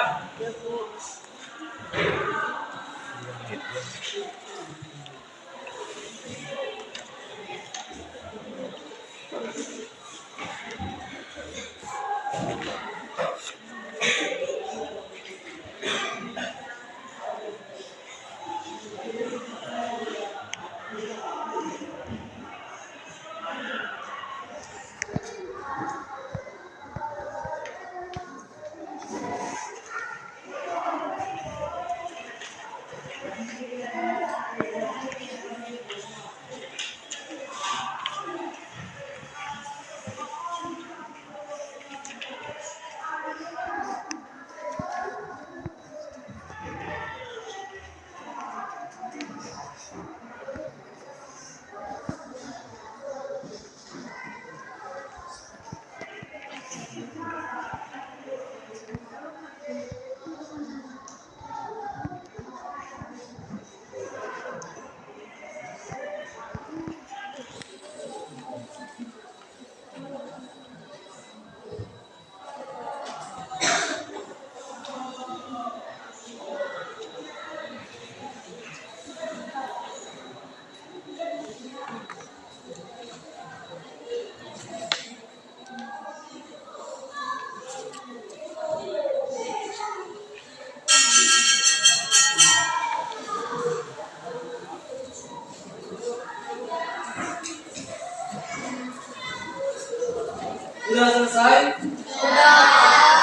sudah selesai?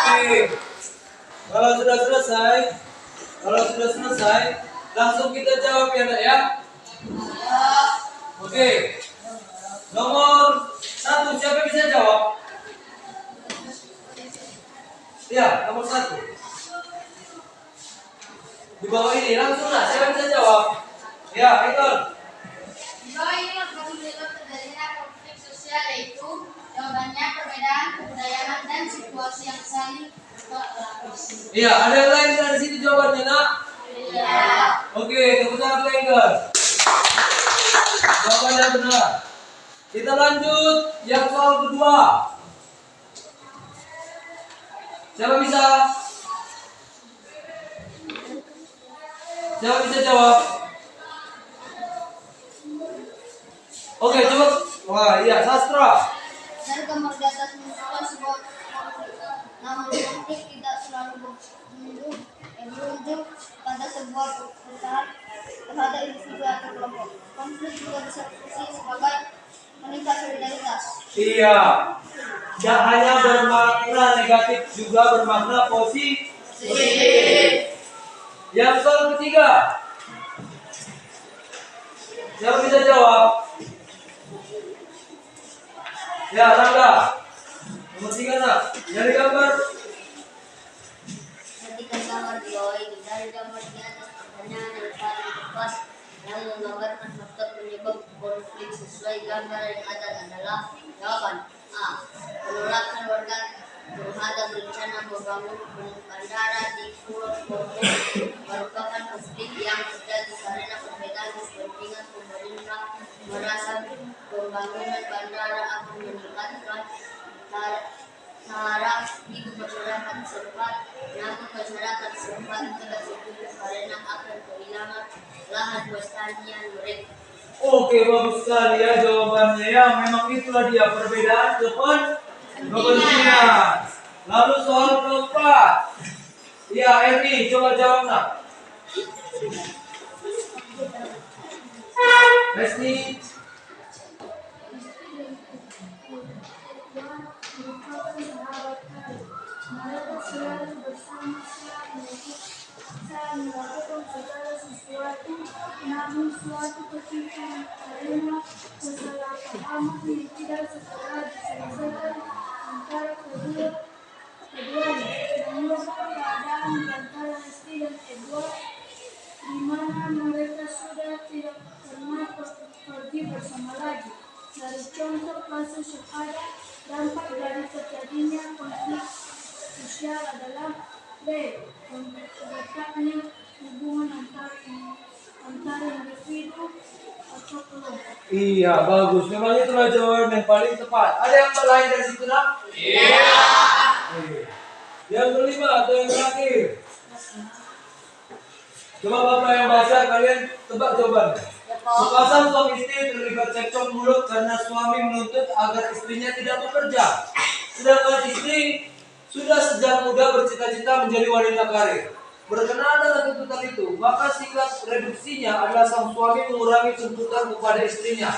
Oke. Kalau sudah selesai, langsung kita jawab ya, Nak ya. Oke. Nomor 1, siapa bisa jawab? Ya, nomor 1. Di bawah ini langsung lah, siapa bisa jawab? Ya, Ekor. Bahwa ini menyebabkan terjadinya konflik sosial, yaitu jawabannya perbedaan kebudayaan dan situasi yang saling berlapis. Iya, ada yang lain dari sini jawabannya, Nak? Iya. Oke, tepuk tangan untuk Ekor. Jawabannya benar. Kita lanjut yang soal kedua. Siapa bisa? Siapa bisa jawab? Oke, coba. Wah, iya, sastra. Dari gambar di atas menunjukkan sebuah konflik. Namun konflik tidak selalu berujung pada sebuah perusahaan terhadap individu atau kelompok. Konflik juga bisa berfungsi sebagai meningkat solidaritas. Iya. Tidak hanya bermakna negatif, juga bermakna positif. Yang soal ketiga. Siapa bisa jawab? Ya, Rangga. Nomor 3, Nak. Dari gambar. Ketika gambar di bawah ini, dari gambar di atas pertanyaan yang paling tepat yang menggambarkan faktor penyebab konflik sesuai gambar yang ada adalah jawaban A. Penolakan warga terhadap rencana membangun bandara di Pulau Lombok merupakan konflik yang terjadi karena perbedaan kepentingan. Pemerintah merasa pembangunan bandara akan meningkatkan taraf hidup masyarakat setempat, namun masyarakat setempat tidak setuju karena akan kehilangan lahan pertanian mereka. Oke, bagus sekali ya jawabannya ya. Memang itulah dia perbedaan kepentingan. Lalu soal keempat. Ya, Erni, coba jawab, Nak. Resti. Mereka selalu bersama-sama melakukan segala sesuatu, namun suatu ketika karena kesalahpahaman yang tidak segera diselesaikan antara keduanya, menyebabkan keadaan di antara Resti dan Edward, di mana mereka sudah tidak pernah pergi bersama lagi. Dari contoh kasus yang ada, dampak dari terjadinya konflik sosial adalah B. Retaknya hubungan antara individu atau kelompok. Iya, bagus. Memang itulah jawaban yang paling tepat. Ada yang lain dari situ, Nak? Iya. Yang kelima atau yang terakhir? Coba Bapak yang baca, kalian tebak jawabannya. Sepasang suami istri terlibat cekcok mulut karena suami menuntut agar istrinya tidak bekerja. Sedangkan istri sudah sejak muda bercita-cita menjadi wanita karir. Berkenaan dengan tuntutan itu, maka sikap reduksinya adalah sang suami mengurangi tuntutan kepada istrinya.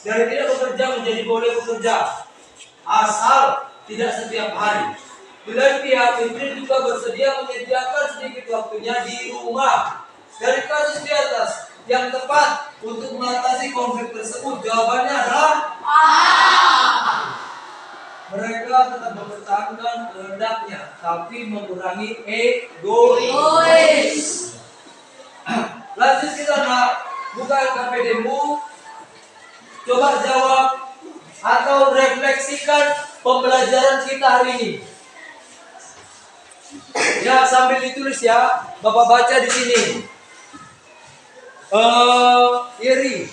Dari tidak bekerja menjadi boleh bekerja, asal tidak setiap hari. Di lain pihak, istri juga bersedia menyediakan sedikit waktunya di rumah. Dari kasus di atas, yang tepat untuk mengatasi konflik tersebut, jawabannya adalah A. Mereka tetap mempertahankan kehendaknya, tapi mengurangi egois. Lanjut kita, Nak. Buka KPD-mu. Coba jawab atau refleksikan pembelajaran kita hari ini. Ya, sambil ditulis ya. Bapak baca di sini. Iri,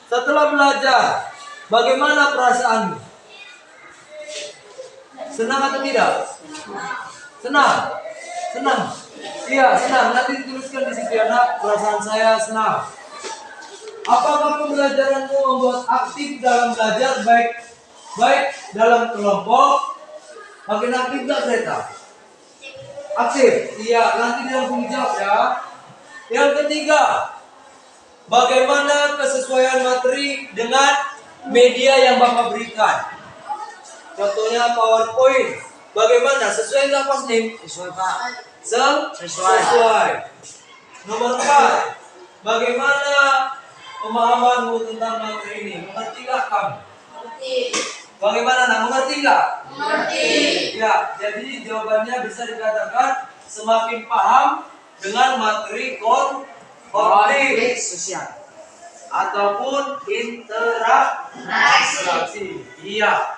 setelah belajar, bagaimana perasaanmu? Senang atau tidak? Senang? Senang? Iya, senang. Nanti dituliskan di situ ya, Nak. Perasaan saya senang. Apakah pembelajaranmu membuat aktif dalam belajar, baik dalam kelompok? Makin aktif gak, Greta? Aktif? Iya, nanti dia langsung dijawab ya. Yang ketiga, bagaimana kesesuaian materi dengan media yang Bapak berikan? Contohnya PowerPoint. Bagaimana? Sesuai nggak Pak Nim? Sesuai Pak. Sesuai. Nomor 4. Bagaimana pemahamanmu tentang materi ini? Mengerti nggak kamu? Mengerti. Bagaimana? Nah, mengerti nggak? Mengerti. Ya, jadi jawabannya bisa dikatakan semakin paham dengan materi konflik Sosial. ataupun interaksi. Iya.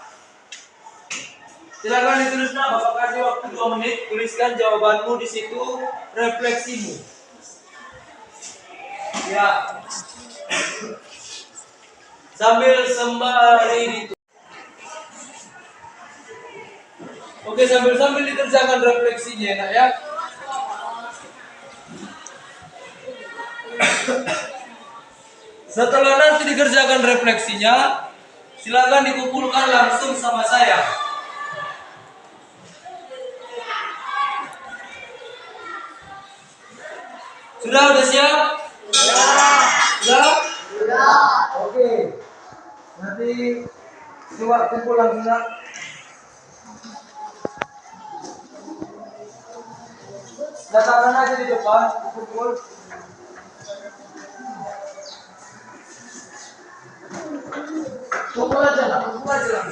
Silakan ditulis Nak, Bapak kasih waktu 2 menit, tuliskan jawabanmu di situ, refleksimu. Ya. Sambil sembari itu. Oke, sambil dikerjakan refleksinya Nak ya. Setelah nanti dikerjakan refleksinya, silakan dikumpulkan langsung sama saya. Sudah siap? Sudah? Oke. Nanti coba kumpul langsung Nak. Datangkan aja di depan, kumpul. Kumpul aja langsung. Sudah?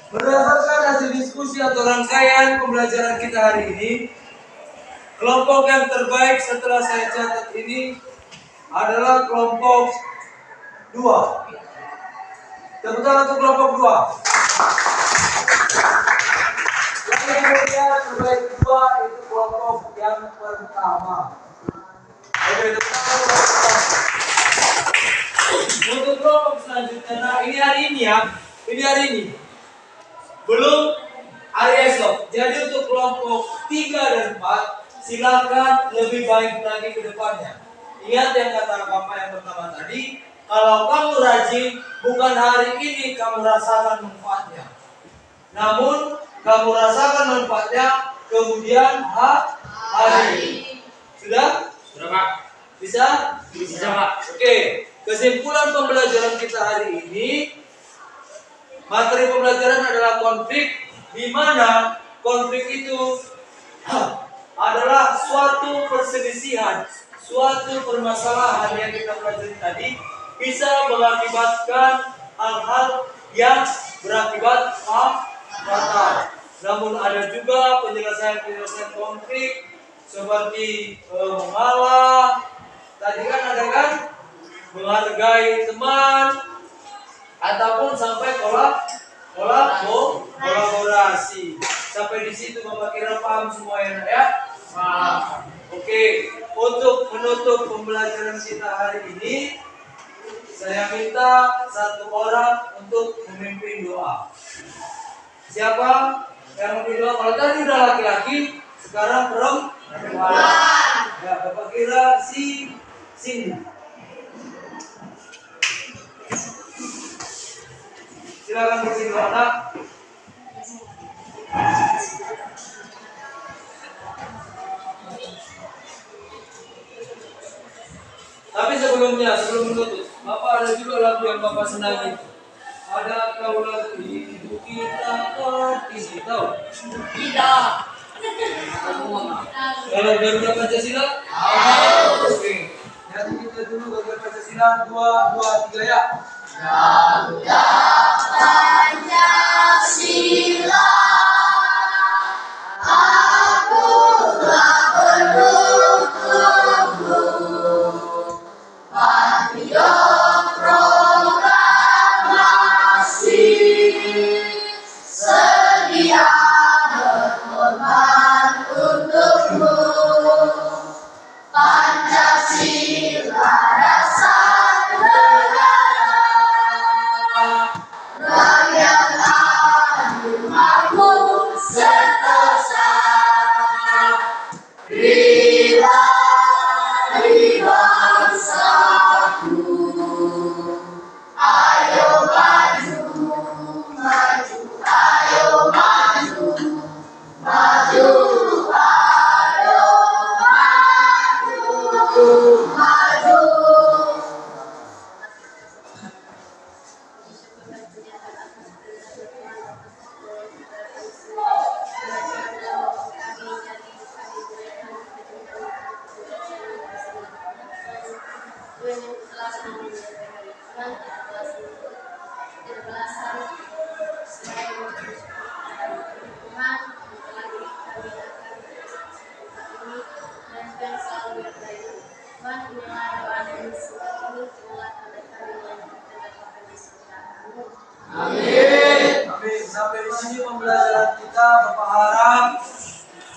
Berdasarkan hasil diskusi atau rangkaian pembelajaran kita hari ini, kelompok yang terbaik setelah saya catat ini adalah kelompok 2. Tepuk tangan untuk kelompok 2. Yang kemudian terbaik kedua itu kelompok yang pertama. Oke, tepuk tangan untuk kelompok pertama. Untuk kelompok selanjutnya, nah ini hari ini ya, ini hari ini. Belum hari esok. Jadi untuk kelompok 3 dan 4 silakan lebih baik lagi ke depannya. Ingat yang kata Bapak yang pertama tadi, kalau kamu rajin, bukan hari ini kamu rasakan manfaatnya. Namun kamu rasakan manfaatnya kemudian hari. Sudah? Sudah Pak. Bisa? Bisa Pak. Oke. Kesimpulan pembelajaran kita hari ini, materi pembelajaran adalah konflik, di mana konflik itu adalah suatu perselisihan, suatu permasalahan yang kita pelajari tadi bisa mengakibatkan hal-hal yang berakibat fatal. Namun ada juga penyelesaian konflik seperti mengalah, tadi kan ada kan, menghargai teman, ataupun sampai kolaborasi. Sampai di situ Bapak kira paham semua ya? Paham. Oke, untuk menutup pembelajaran kita hari ini, saya minta satu orang untuk memimpin doa. Siapa yang memimpin doa? Kalau tadi udah laki-laki, sekarang perempuan. Ya, Bapak kira Cindy. Silakan bersihin anak. Tapi sebelum menutup, Bapak ada juga lagu yang Bapak senangi. Ada kau lagu ibu kita ini tahu? Tidak. Kalau Garuda Pancasila? Tahu. Oke. Jadi kita dulu Garuda Pancasila 2, 2, 3 ya. Garuda Pancasila, akulah pendukungmu, patriot proklamasi, sedia berkorban untukmu. Pancasila dasar negara, rakyat adil makmur. Amin. Sampai di sini pembelajaran kita. Bapak harap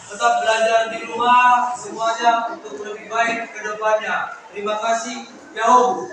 tetap belajar di rumah semuanya untuk lebih baik ke depannya. Terima kasih. Yahoo.